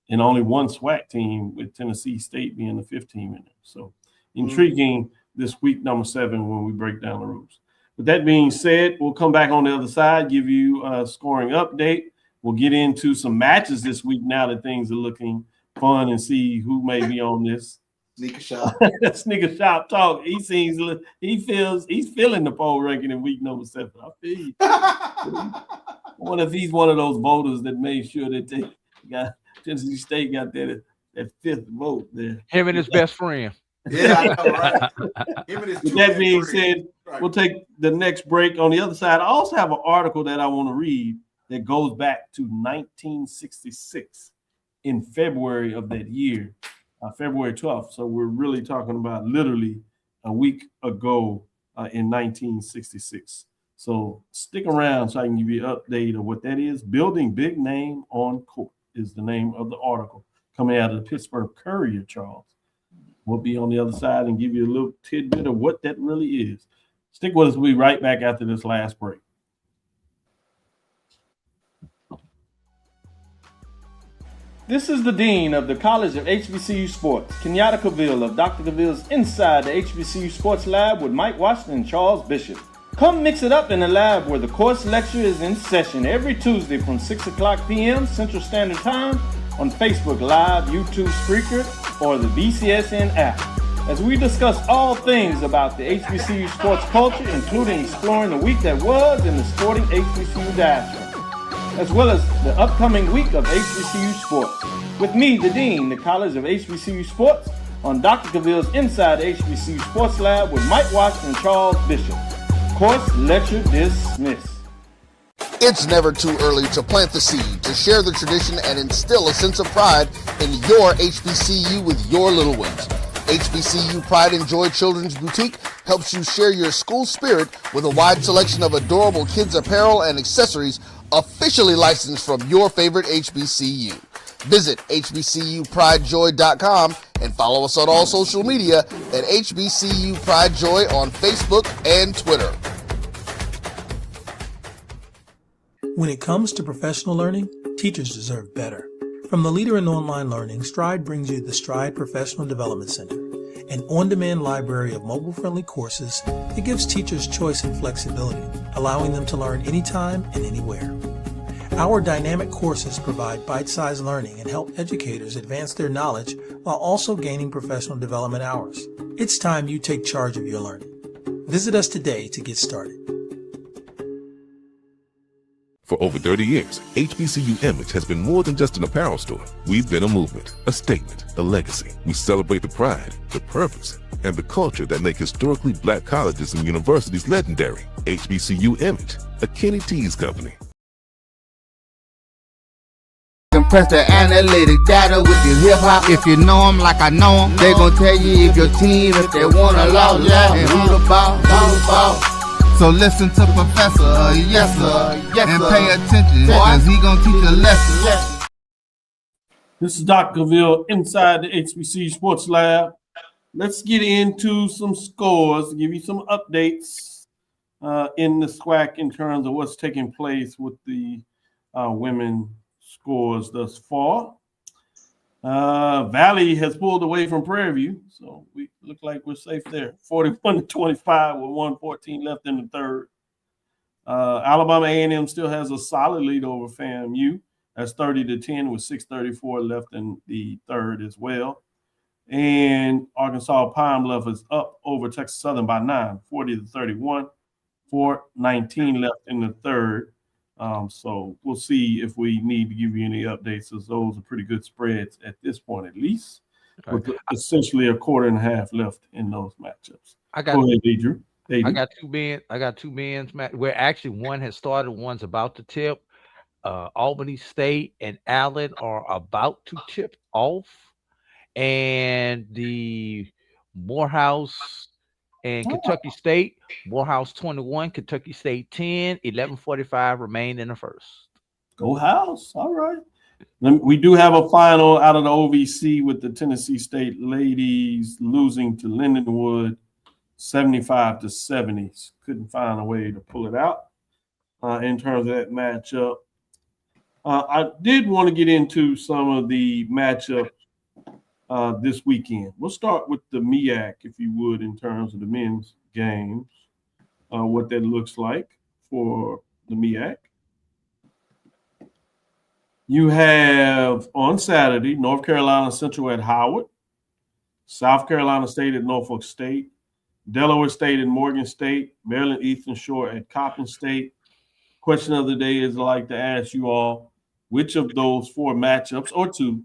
and only 1 SWAC team with Tennessee State being the 5th team in there. So intriguing this week number 7 when we break down the rules. With that being said, we'll come back on the other side, give you a scoring update. We'll get into some matches this week now that things are looking fun and see who may be on this. Sneaker shop. Sneaker shop talk. He's feeling the poll ranking in week number 7. I feel you. I wonder if he's one of those voters that made sure that they got Tennessee State got that 5th vote there. Him and his best friend. Yeah, I know, right? Him and his With that being said, we'll take the next break. On the other side, I also have an article that I want to read that goes back to 1966 in February of that year. February 12th. So we're really talking about literally a week ago in 1966. So stick around so I can give you an update of what that is. Building Big Name on Court is the name of the article coming out of the Pittsburgh Courier, Charles. We'll be on the other side and give you a little tidbit of what that really is. Stick with us. We'll be right back after this last break. This is the Dean of the College of HBCU Sports, Kenyatta Cavil of Dr. Cavil's Inside the HBCU Sports Lab with Mike Washington and Charles Bishop. Come mix it up in the lab where the course lecture is in session every Tuesday from 6 o'clock p.m. Central Standard Time on Facebook Live, YouTube Spreaker, or the BCSN app, as we discuss all things about the HBCU sports culture, including exploring the week that was in the sporting HBCU diaspora, as well as the upcoming week of HBCU sports. With me, the Dean, the College of HBCU Sports, on Dr. Cavil's Inside the HBCU Sports Lab with Mike Washington and Charles Bishop. Course lecture dismissed. It's never too early to plant the seed, to share the tradition, and instill a sense of pride in your HBCU with your little ones. HBCU Pride and Joy Children's Boutique helps you share your school spirit with a wide selection of adorable kids apparel and accessories officially licensed from your favorite HBCU. Visit hbcupridejoy.com and follow us on all social media at HBCU Pride Joy on Facebook and Twitter. When it comes to professional learning, teachers deserve better. From the leader in online learning, Stride brings you the Stride Professional Development Center, an on-demand library of mobile-friendly courses that gives teachers choice and flexibility, allowing them to learn anytime and anywhere. Our dynamic courses provide bite-sized learning and help educators advance their knowledge while also gaining professional development hours. It's time you take charge of your learning. Visit us today to get started. For over 30 years, HBCU Image has been more than just an apparel store. We've been a movement, a statement, a legacy. We celebrate the pride, the purpose, and the culture that make historically black colleges and universities legendary. HBCU Image, a Kenny T's company. Compress the analytic data with your hip hop. If you know them like I know them, they gon' tell you if your team, if they wanna law, and who the ball. So listen to Professor, yes sir, and pay attention, cause he gon' teach a lesson. This is Dr. Cavil inside the HBCU Sports Lab. Let's get into some scores, give you some updates in the SWAC in terms of what's taking place with the women scores thus far. Valley has pulled away from Prairie View, so we look like we're safe there. 41-25 with 1:14 left in the third. Alabama A&M still has a solid lead over FAMU. That's 30-10 with 6:34 left in the third as well. And Arkansas Pine Bluff is up over Texas Southern by 9, 40-31, 4:19 left in the third. So we'll see if we need to give you any updates, as those are pretty good spreads at this point, at least, with essentially a quarter and a half left in those matchups. Go ahead, Deidre. I got two men's match where actually one has started, one's about to tip. Albany State and Allen are about to tip off, and the Morehouse and Kentucky State, Morehouse 21, Kentucky State 10, 11:45 remain in the first. Go House. All right. We do have a final out of the OVC with the Tennessee State ladies losing to Lindenwood 75-70. Couldn't find a way to pull it out in terms of that matchup. I did want to get into some of the matchups this weekend. We'll start with the MEAC, if you would, in terms of the men's games, what that looks like for the MEAC. You have on Saturday, North Carolina Central at Howard, South Carolina State at Norfolk State, Delaware State at Morgan State, Maryland Eastern Shore at Coppin State. Question of the day is I'd like to ask you all, which of those four matchups or two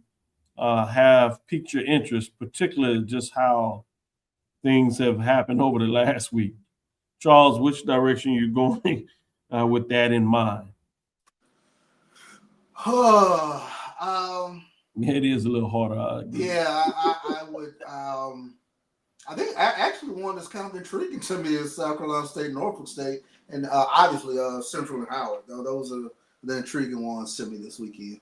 have piqued your interest, particularly just how things have happened over the last week? Charles, which direction are you going with that in mind? It is a little harder. Yeah, I would. I think actually one that's kind of intriguing to me is South Carolina State, Norfolk State, and obviously Central and Howard. Those are the intriguing ones to me this weekend.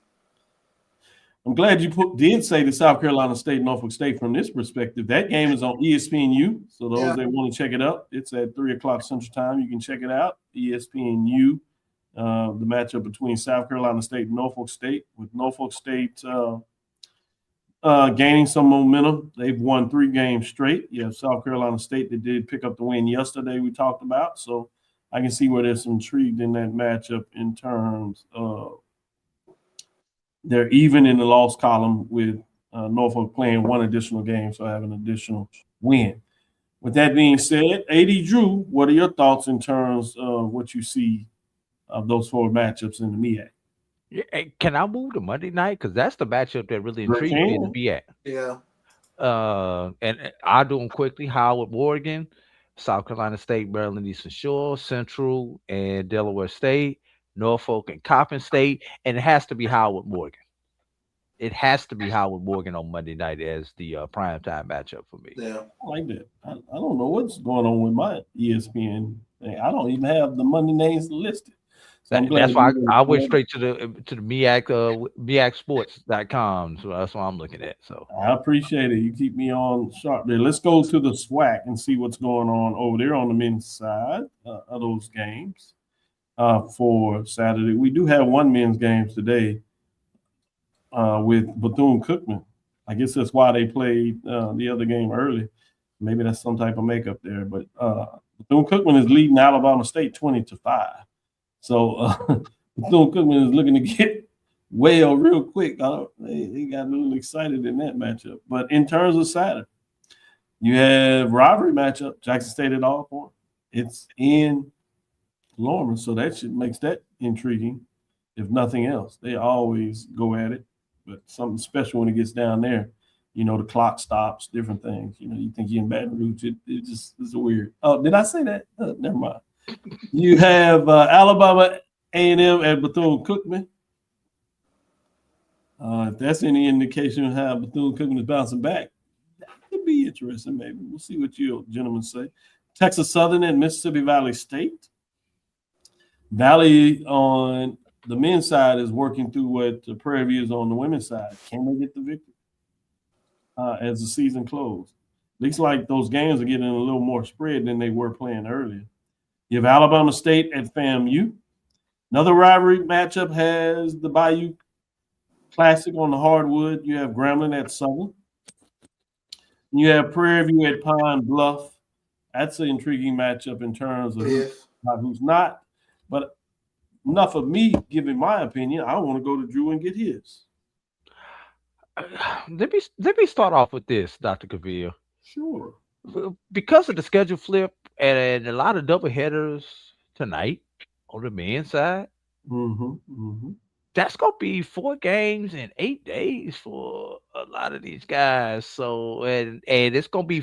I'm glad you did say the South Carolina State, Norfolk State from this perspective. That game is on ESPNU, so those that want to check it out, it's at 3 o'clock Central Time. You can check it out, ESPNU. the matchup between South Carolina State and Norfolk State, with Norfolk State gaining some momentum. They've won 3 games straight. You have South Carolina State that did pick up the win yesterday we talked about. So I can see where there's some intrigue in that matchup in terms of they're even in the loss column with Norfolk playing 1 additional game, so have an additional win. With that being said, AD Drew, what are your thoughts in terms of what you see of those 4 matchups in the MEAC? Yeah, can I move to Monday night? Because that's the matchup that really intrigued me in the MEAC. Yeah. And I'll do them quickly. Howard, Morgan, South Carolina State, Maryland Eastern Shore, Central, and Delaware State, Norfolk, and Coppin State. And it has to be Howard, Morgan. It has to be Howard Morgan on Monday night as the primetime matchup for me. Yeah. I like that. I don't know what's going on with my ESPN. I don't even have the Monday names listed. So That's why I went straight to the MEAC, MEACsports.com. So that's what I'm looking at. So I appreciate it. You keep me on sharp there. Let's go to the SWAC and see what's going on over there on the men's side of those games for Saturday. We do have 1 men's game today with Bethune-Cookman. I guess that's why they played the other game early. Maybe that's some type of makeup there. But Bethune-Cookman is leading Alabama State 20-5. So Bethune-Cookman is looking to get well real quick. They got a little excited in that matchup. But in terms of Saturday, you have rivalry matchup, Jackson State at Alcorn. It's in Lorman, so that makes that intriguing, if nothing else. They always go at it, but something special when it gets down there. You know, the clock stops, different things. You know, you think you're in Baton Rouge. It's weird. Oh, did I say that? Never mind. You have Alabama A&M at Bethune-Cookman. If that's any indication of how Bethune-Cookman is bouncing back, that could be interesting. Maybe we'll see what you gentlemen say. Texas Southern and Mississippi Valley State. Valley on the men's side is working through what Prairie View is on the women's side. Can they get the victory as the season closed? Looks like those games are getting a little more spread than they were playing earlier. You have Alabama State at FAMU. Another rivalry matchup has the Bayou Classic on the hardwood. You have Grambling at Southern. You have Prairie View at Pine Bluff. That's an intriguing matchup in terms of who's not. But enough of me giving my opinion. I want to go to Drew and get his. Let me start off with this, Dr. Cavil. Sure. Because of the schedule flip and a lot of double headers tonight on the men's side, that's gonna be 4 games in 8 days for a lot of these guys. So and it's gonna be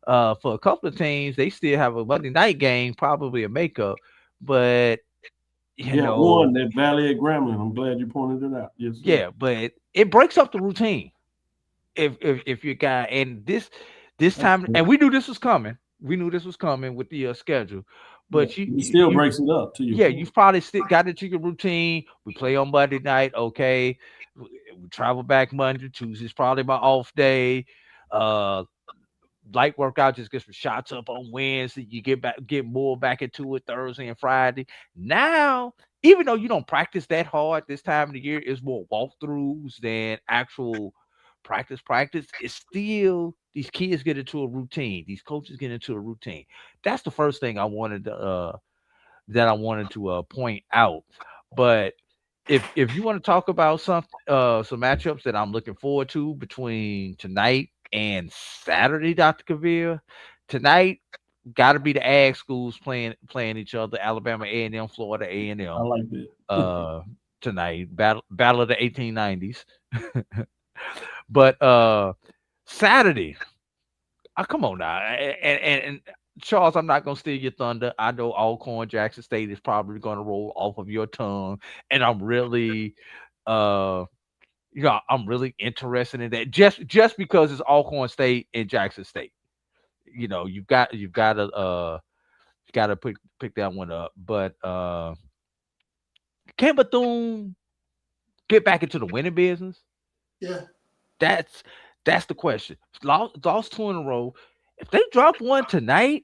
for a couple of teams. They still have a Monday night game, probably a makeup, but you know, one that Valley at Grambling. I'm glad you pointed it out. Yes. Yeah, sir. But it breaks up the routine. If you got and this time, and we knew this was coming. We knew this was coming with the schedule, but it still breaks it up to you. Yeah, you've probably still got into your routine. We play on Monday night, okay. We travel back Monday, Tuesday's probably my off day. Light workout just gets some shots up on Wednesday. You get more back into it Thursday and Friday. Now, even though you don't practice that hard this time of the year, it's more walkthroughs than actual practice. It's still these kids get into a routine. These coaches get into a routine. That's the first thing I wanted to point out. But if you want to talk about some matchups that I'm looking forward to between tonight and Saturday, Dr. Cavil, tonight got to be the ag schools playing each other. Alabama A&M, Florida A&M. I like that. Tonight, battle of the 1890s. But Saturday, come on now, and Charles, I'm not gonna steal your thunder. I know Alcorn Jackson State is probably gonna roll off of your tongue, and I'm really, I'm really interested in that just because it's Alcorn State and Jackson State. You know, you've got to pick that one up. But can Bethune get back into the winning business? Yeah. That's the question. Lost 2 in a row. If they drop one tonight,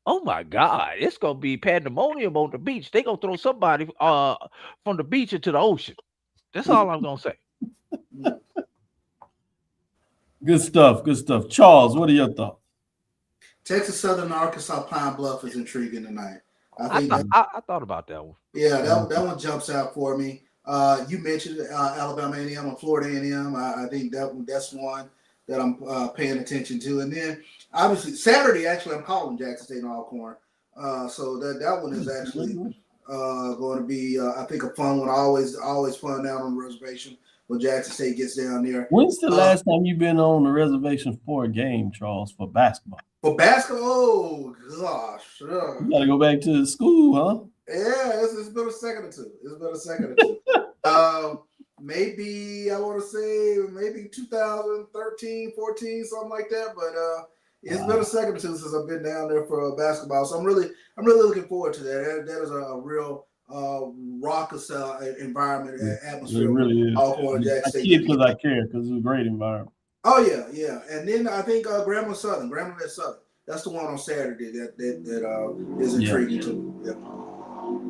Oh my God, it's gonna be pandemonium on the beach. They gonna throw somebody from the beach into the ocean. That's all I'm gonna say. Good stuff. Good stuff. Charles, what are your thoughts? Texas Southern and Arkansas Pine Bluff is intriguing tonight. I I think thought that I thought about that one. yeah, that one jumps out for me. You mentioned Alabama A&M and Florida A&M. I think that's one that I'm paying attention to. And then obviously Saturday, actually, I'm calling Jackson State and Alcorn. So that one is actually going to be, I think, a fun one. Always fun down on the reservation when Jackson State gets down there. When's the last time you've been on the reservation for a game, Charles, for basketball? For basketball, oh gosh, you got to go back to school, huh? Yeah, it's been a second or two. Maybe I want to say maybe 2013, 14, something like that. But it's been a second or two since I've been down there for basketball. So I'm really looking forward to that. That is a real raucous environment, atmosphere. It really is. Jack I State. keep because I care because it's a great environment. Oh yeah. And then I think Grambling Southern. That's the one on Saturday that is intriguing too. Yeah.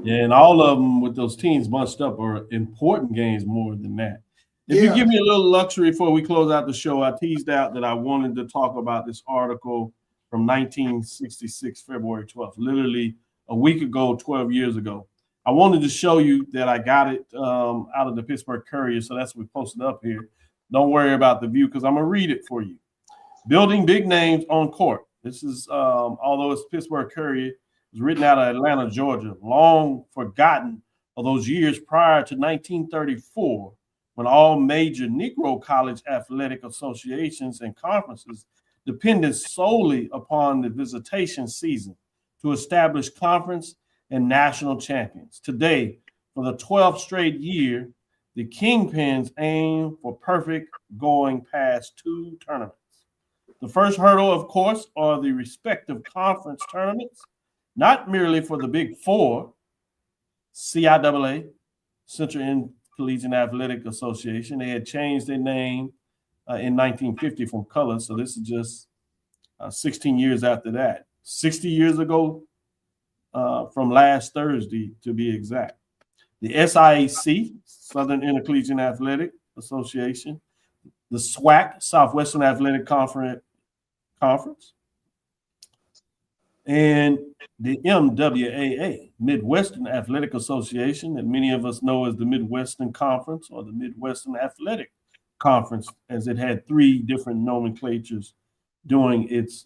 Yeah, and all of them with those teams bunched up are important games more than that. If you give me a little luxury before we close out the show, I teased out that I wanted to talk about this article from 1966, February 12th, literally a week ago, 12 years ago. I wanted to show you that I got it out of the Pittsburgh Courier, so that's what we posted up here. Don't worry about the view because I'm going to read it for you. Building big names on court. This is, although it's Pittsburgh Courier, it was written out of Atlanta, Georgia, long forgotten of those years prior to 1934, when all major Negro college athletic associations and conferences depended solely upon the visitation season to establish conference and national champions. Today, for the 12th straight year, the Kingpins aim for perfect going past two tournaments. The first hurdle, of course, are the respective conference tournaments, not merely for the Big Four, CIAA, Central Intercollegiate Athletic Association. They had changed their name in 1950 from color, so this is just 16 years after that. 60 years ago from last Thursday, to be exact. The SIAC, Southern Intercollegiate Athletic Association, the SWAC, Southwestern Athletic Conference, and the MWAA, Midwestern Athletic Association, that many of us know as the Midwestern Conference or the Midwestern Athletic Conference, as it had three different nomenclatures during its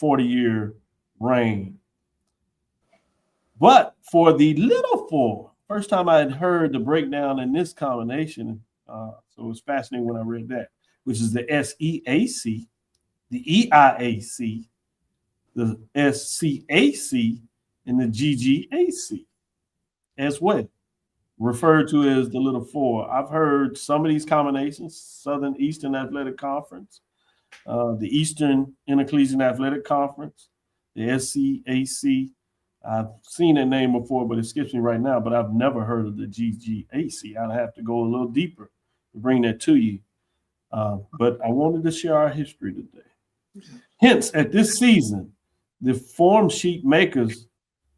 40-year reign. But for the Little Four, first time I had heard the breakdown in this combination, so it was fascinating when I read that, which is the SEAC, the EIAC, the SCAC, and the GGAC as well, referred to as the Little Four. I've heard some of these combinations: Southern Eastern Athletic Conference, the Eastern Intercollegiate Athletic Conference, the SCAC. I've seen that name before, but it skips me right now. But I've never heard of the GGAC. I'd have to go a little deeper to bring that to you. But I wanted to share our history today. Hence, at this season, the form sheet makers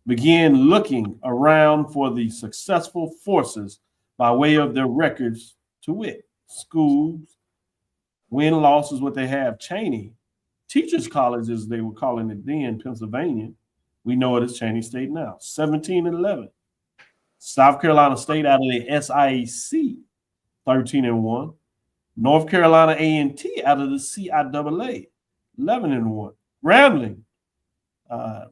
began looking around for the successful forces by way of their records, to wit, schools, win-losses, what they have, Cheney, Teachers College, as they were calling it then, Pennsylvania. We know it as Cheney State now, 17-11. South Carolina State out of the SIAC, 13-1. North Carolina A&T out of the CIAA, 11-1. Grambling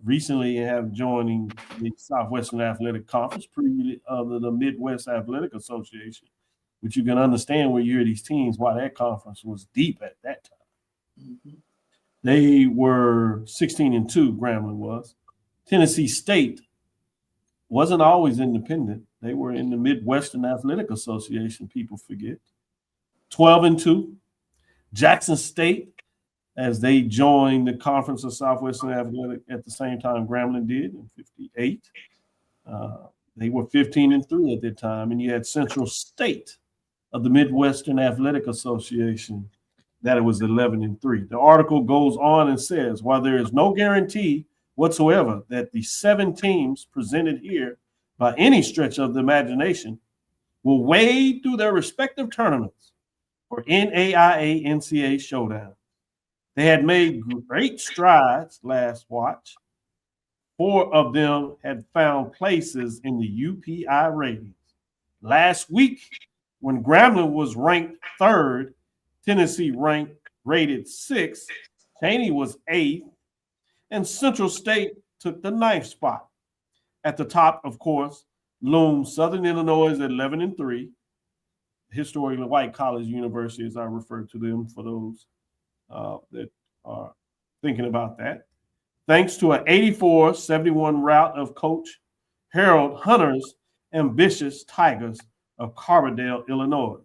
recently have joining the Southwestern Athletic Conference, previously of the Midwest Athletic Association, which you can understand when you hear these teams why that conference was deep at that time. Mm-hmm. They were 16-2, Grambling was. Tennessee State wasn't always independent. They were in the Midwestern Athletic Association, people forget. 12-2. Jackson State, as they joined the Conference of Southwestern Athletic at the same time Grambling did in 58. They were 15-3 at that time. And you had Central State of the Midwestern Athletic Association that it was 11-3. The article goes on and says, while there is no guarantee whatsoever that the 7 teams presented here by any stretch of the imagination will wade through their respective tournaments for NAIA NCAA showdown. They had made great strides last watch. 4 of them had found places in the UPI ratings. Last week, when Grambling was ranked 3rd, Tennessee rated 6th, Cheney was 8th, and Central State took the 9th spot. At the top, of course, looms Southern Illinois at 11-3, historically white college university, as I refer to them for those that are thinking about that. Thanks to an 84-71 rout of Coach Harold Hunter's ambitious Tigers of Carbondale, Illinois.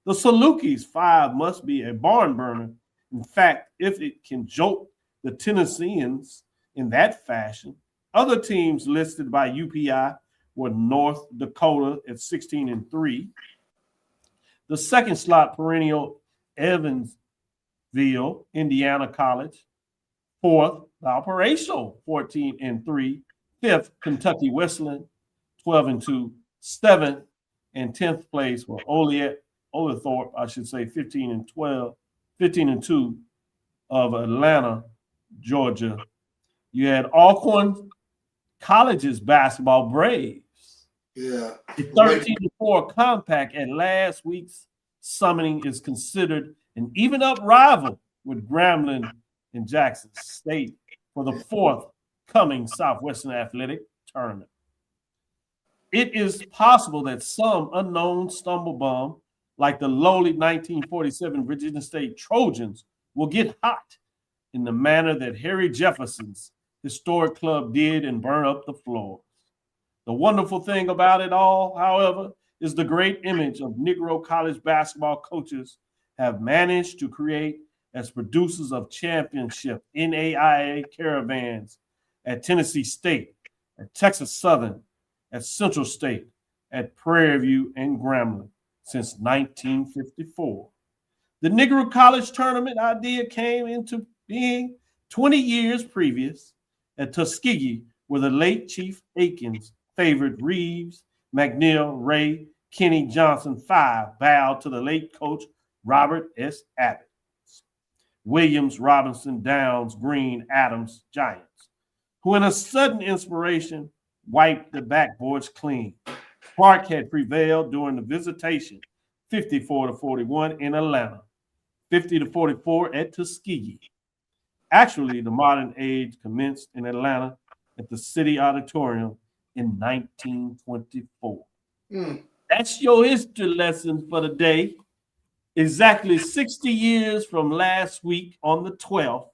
The Salukis 5 must be a barn burner. In fact, if it can jolt the Tennesseans in that fashion, other teams listed by UPI were North Dakota at 16-3. The second slot perennial Evansville, Indiana College. 4th, Valparaiso, 14-3. 5th, Kentucky Wesleyan, 12-2. 7th and 10th place were Oglethorpe, I should say, 15-2 of Atlanta, Georgia. You had Alcorn College's basketball Braves. Yeah. The 13-4 compact at last week's summoning is considered an even-up rival with Grambling and Jackson State for the 4th coming Southwestern Athletic Tournament. It is possible that some unknown stumblebum, like the lowly 1947 Virginia State Trojans, will get hot in the manner that Harry Jefferson's historic club did and burn up the floors. The wonderful thing about it all, however, is the great image of Negro college basketball coaches have managed to create as producers of championship NAIA caravans at Tennessee State, at Texas Southern, at Central State, at Prairie View, and Grambling since 1954. The Negro College Tournament idea came into being 20 years previous at Tuskegee, where the late Chief Aikens favored Reeves, McNeil, Ray, Kenny, Johnson 5 bowed to the late coach Robert S. Abbott. Williams, Robinson, Downs, Green, Adams, Giants, who in a sudden inspiration wiped the backboards clean. Clark had prevailed during the visitation, 54-41 in Atlanta, 50-44 at Tuskegee. Actually, the modern age commenced in Atlanta at the City Auditorium in 1924. That's your history lesson for the day. Exactly 60 years from last week on the 12th,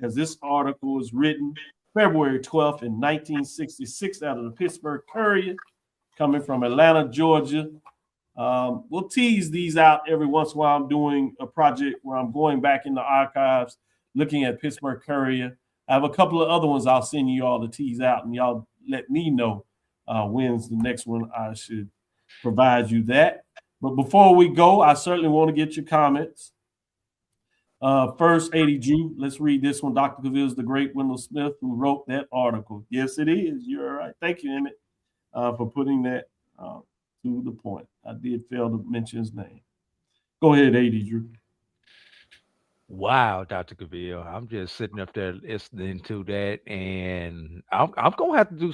as this article was written, February 12th in 1966 out of the Pittsburgh Courier, coming from Atlanta, Georgia. We'll tease these out every once in a while. I'm doing a project where I'm going back in the archives, looking at Pittsburgh Courier. I have a couple of other ones I'll send you all to tease out, and y'all let me know when's the next one I should provide you that. But before we go, I certainly want to get your comments. First, 80 Drew, let's read this one. Dr. Cavil is the great Wendell Smith who wrote that article. Yes, it is. You're right. Thank you, Emmett, for putting that to the point. I did fail to mention his name. Go ahead, 80 Drew. Wow, Dr. Cavil. I'm just sitting up there listening to that, and I'm gonna have to do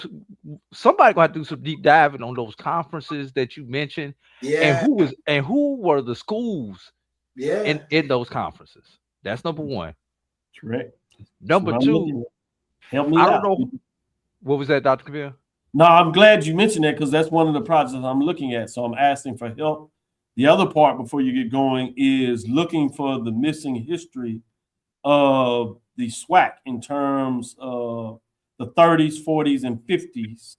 somebody gonna have to do some deep diving on those conferences that you mentioned. Yeah. And who were the schools Yeah. in those conferences? That's number one. Correct. Number two, help me I out. don't know. What was that, Dr. Cavil? No, I'm glad you mentioned that because that's one of the projects I'm looking at. So I'm asking for help. The other part before you get going is looking for the missing history of the SWAC in terms of the 30s, 40s, and 50s,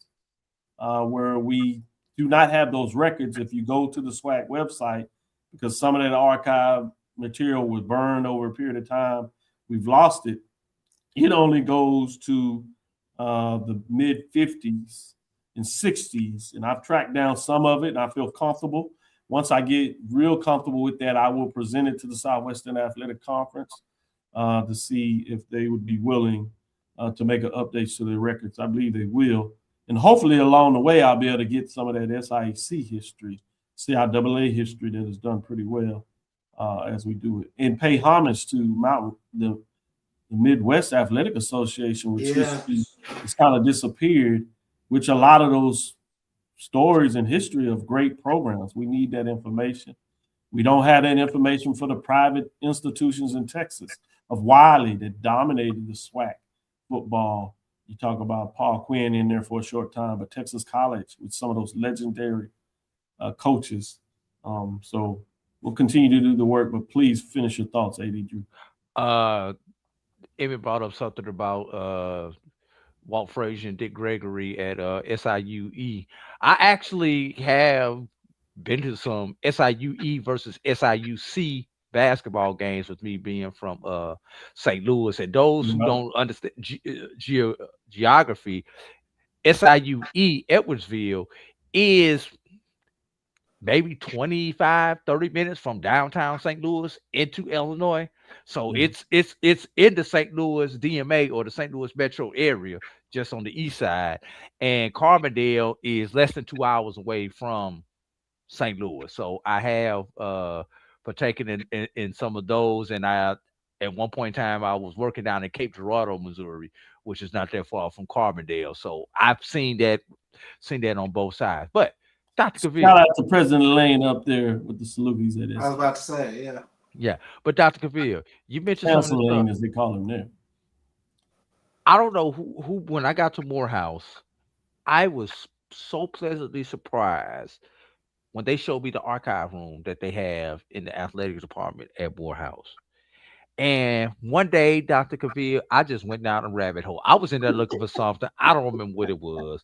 where we do not have those records. If you go to the SWAC website, because some of that archive material was burned over a period of time, we've lost it. It only goes to the mid 50s and 60s, and I've tracked down some of it, and I feel comfortable Once I get real comfortable with that, I will present it to the Southwestern Athletic Conference to see if they would be willing to make an update to their records. I believe they will. And hopefully along the way, I'll be able to get some of that SIAC history, CIAA history that is done pretty well as we do it. And pay homage to the Midwest Athletic Association, which has kind of disappeared, which a lot of those stories and history of great programs. We need that information. We don't have that information for the private institutions in Texas of Wiley that dominated the SWAC football. You talk about Paul Quinn in there for a short time, but Texas College with some of those legendary coaches. So we'll continue to do the work, but please finish your thoughts, AD Drew. Amy brought up something about Walt Frazier and Dick Gregory at SIUE. I actually have been to some SIUE versus SIUC basketball games with me being from St. Louis. And those who don't understand geography, SIUE Edwardsville is maybe 25, 30 minutes from downtown St. Louis into Illinois. So it's in the St. Louis DMA or the St. Louis metro area, just on the east side. And Carbondale is less than 2 hours away from St. Louis. So I have partaken in some of those. And at one point in time, I was working down in Cape Girardeau, Missouri, which is not that far from Carbondale. So I've seen that on both sides. But Dr. Cavil. Shout out to President Lane up there with the Salukis at I was about to say, yeah. Yeah, but Dr. Cavil, you mentioned Chancellor Lane, as they call him there. I don't know who when I got to Morehouse, I was so pleasantly surprised when they showed me the archive room that they have in the athletics department at Morehouse. And one day, Dr. Cavil, I just went down a rabbit hole. I was in there looking for something. I don't remember what it was.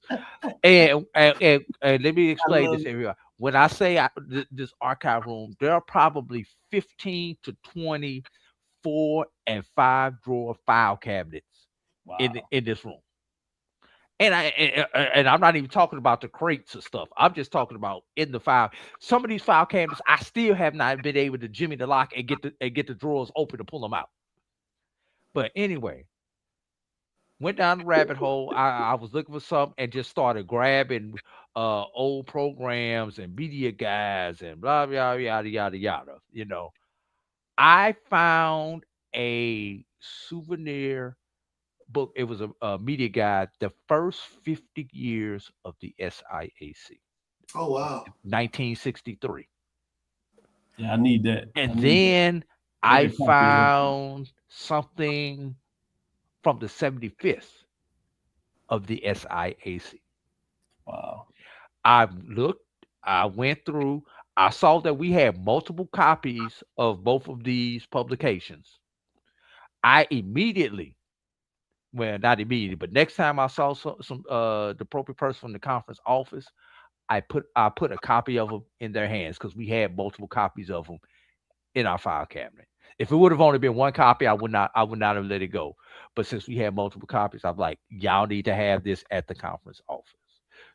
And let me explain this area. When I say this archive room, there are probably 15 to 20 4 and 5 drawer file cabinets in this room. And I'm not even talking about the crates of stuff. I'm just talking about in the file. Some of these file cabinets, I still have not been able to jimmy the lock and get the drawers open to pull them out. But anyway, went down the rabbit hole. I was looking for something and just started grabbing old programs and media guides and blah blah yada yada yada. You know, I found a souvenir book. It was a media guide, the first 50 years of the SIAC. Oh wow. 1963. Yeah, I need that. And then I found something from the 75th of the SIAC. Wow. I looked, I went through, I saw that we had multiple copies of both of these publications. I immediately, well, not immediately, but next time I saw some the appropriate person from the conference office, I put a copy of them in their hands because we had multiple copies of them in our file cabinet. If it would have only been one copy, I would not have let it go. But since we had multiple copies, I'm like, y'all need to have this at the conference office.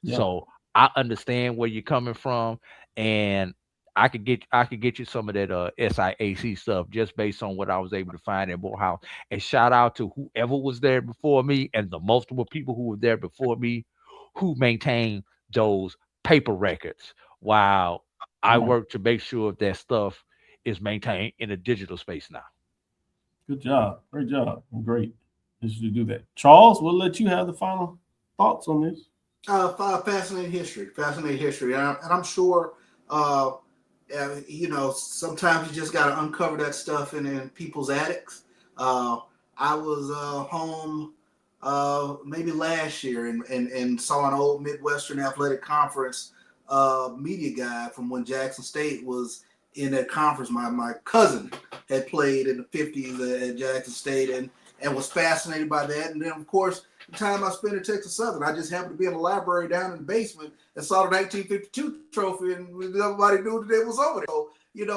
Yeah. So I understand where you're coming from, and I could get you some of that SIAC stuff just based on what I was able to find in Morehouse. And shout out to whoever was there before me and the multiple people who were there before me who maintained those paper records while I work to make sure that stuff is maintained in a digital space now. Good job. Great job. Great. Just to do that. Charles, we'll let you have the final thoughts on this. Fascinating history. And I'm sure, sometimes you just got to uncover that stuff in people's attics. I was home maybe last year and saw an old Midwestern Athletic Conference media guide from when Jackson State was in that conference. My cousin had played in the 50s at Jackson State and was fascinated by that. And then, of course, the time I spent at Texas Southern, I just happened to be in the library down in the basement and saw the 1952 trophy, and everybody knew that it was over there. So, it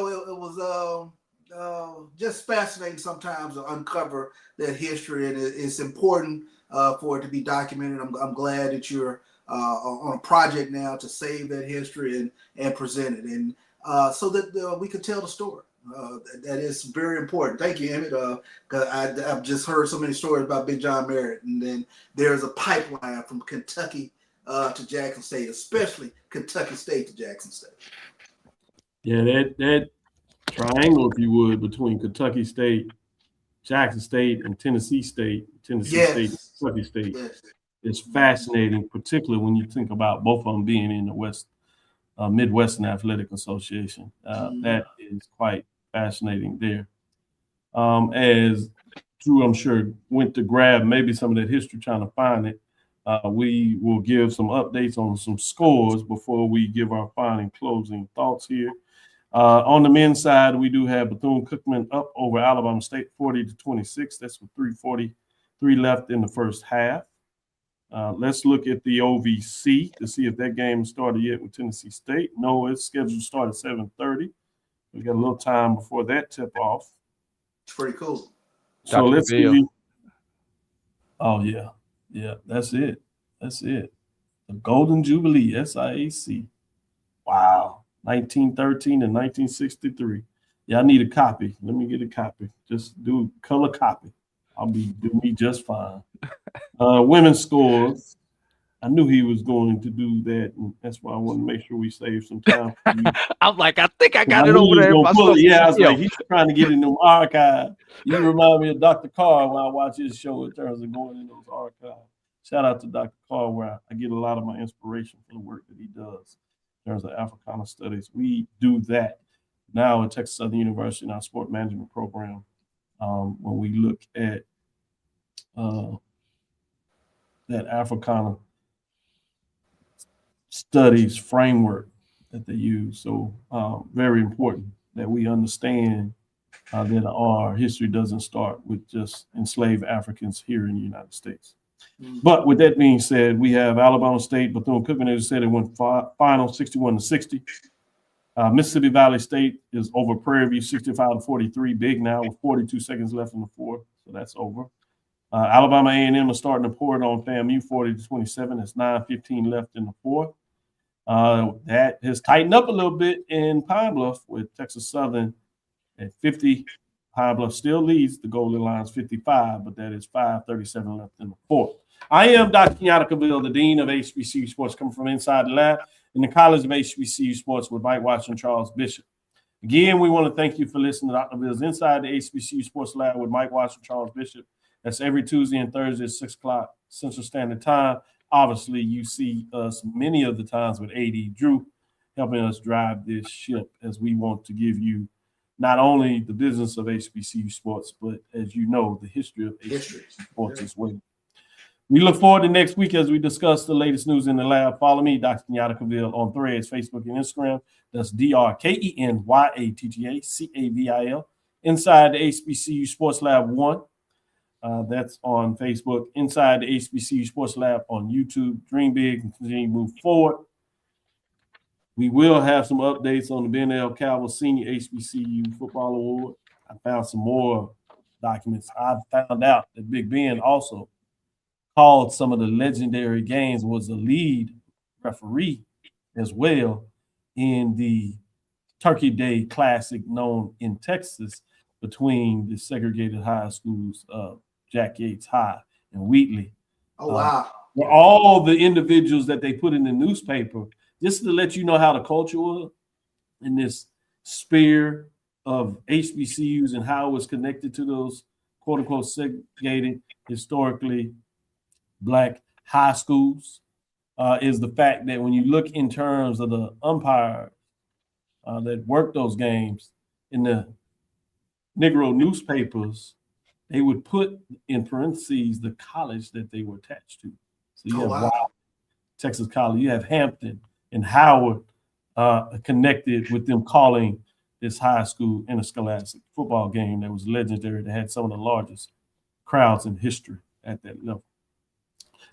was just fascinating sometimes to uncover that history, and it's important for it to be documented. I'm glad that you're on a project now to save that history and present it. And so that we could tell the story. That is very important. Thank you, Emmett. Because I've just heard so many stories about Big John Merritt, and then there's a pipeline from Kentucky to Jackson State, especially Kentucky State to Jackson State. Yeah, that triangle, if you would, between Kentucky State, Jackson State, and Tennessee State, State, Kentucky State, is fascinating, particularly when you think about both of them being in the Midwestern Athletic Association. That is quite fascinating there. As Drew, I'm sure, went to grab maybe some of that history trying to find it, we will give some updates on some scores before we give our final closing thoughts here. On the men's side, we do have Bethune-Cookman up over Alabama State 40-26. That's with 3:43 left in the first half. Let's look at the OVC to see if that game started yet with Tennessee State. No, it's scheduled to start at 7:30. We got a little time before that tip off. It's pretty cool. So Dr. let's Cavil. see. Oh, yeah. Yeah, that's it. That's it. The Golden Jubilee, SIAC. Wow. 1913 and 1963. Yeah, I need a copy. Let me get a copy. Just do color copy. I'll do me just fine. Women's scores. I knew he was going to do that, and that's why I wanted to make sure we save some time for you. I'm like, I think I got I it knew over he was there. gonna My pull it. stuff- Yeah, I was like, he's trying to get in them archives. You remind me of Dr. Carr when I watch his show in terms of going in those archives. Shout out to Dr. Carr, where I get a lot of my inspiration from the work that he does in terms of Africana studies. We do that now at Texas Southern University in our sport management program. When we look at that Africana studies framework that they use. So very important that we understand that our history doesn't start with just enslaved Africans here in the United States. But with that being said, we have Alabama State, Bethune-Cookman, as I said, it went final 61-60. Mississippi Valley State is over Prairie View 65-43, big now with 42 seconds left in the fourth, so that's over. Alabama A&M is starting to pour it on FAMU 40-27. That's 9:15 left in the fourth. That has tightened up a little bit in Pine Bluff with Texas Southern at 50. Pine Bluff still leads the Golden Lions 55, but that is 5:37 left in the fourth. I am Dr. Kenyatta Cavil, the Dean of HBCU Sports, coming from inside the lab in the College of HBCU Sports with Mike Watson and Charles Bishop. Again, we want to thank you for listening to Dr. Cavill's Inside the HBCU Sports Lab with Mike Watson and Charles Bishop. That's every Tuesday and Thursday at 6 o'clock Central Standard Time. Obviously, you see us many of the times with AD Drew helping us drive this ship as we want to give you not only the business of HBCU sports, but as you know, the history of HBCU sports as well. We look forward to next week as we discuss the latest news in the lab. Follow me, Dr. Kenyatta Cavil, on Threads, Facebook, and Instagram. That's DrKenyattacavil, Inside the HBCU Sports Lab 1. That's on Facebook. Inside the HBCU Sports Lab on YouTube. Dream big and continue to move forward. We will have some updates on the Ben L. Cavil Senior HBCU Football Award. I found some more documents. I found out that Big Ben also called some of the legendary games, was the lead referee as well in the Turkey Day Classic known in Texas between the segregated high schools of Jack Yates High and Wheatley. Oh, wow. Where all the individuals that they put in the newspaper, just to let you know how the culture was in this sphere of HBCUs and how it was connected to those quote unquote segregated historically Black high schools, is the fact that when you look in terms of the umpires that worked those games in the Negro newspapers, they would put in parentheses the college that they were attached to. So you have Texas College, you have Hampton and Howard connected with them calling this high school interscholastic football game that was legendary, that had some of the largest crowds in history at that level.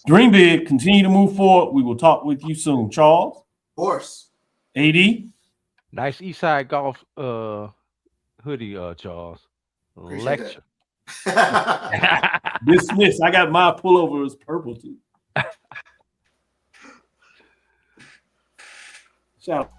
Dream big, continue to move forward. We will talk with you soon. Charles? Of course. AD? Nice Eastside Golf hoodie, Charles. Appreciate Lecture. Dismiss. I got my pullover is purple too. Shout out.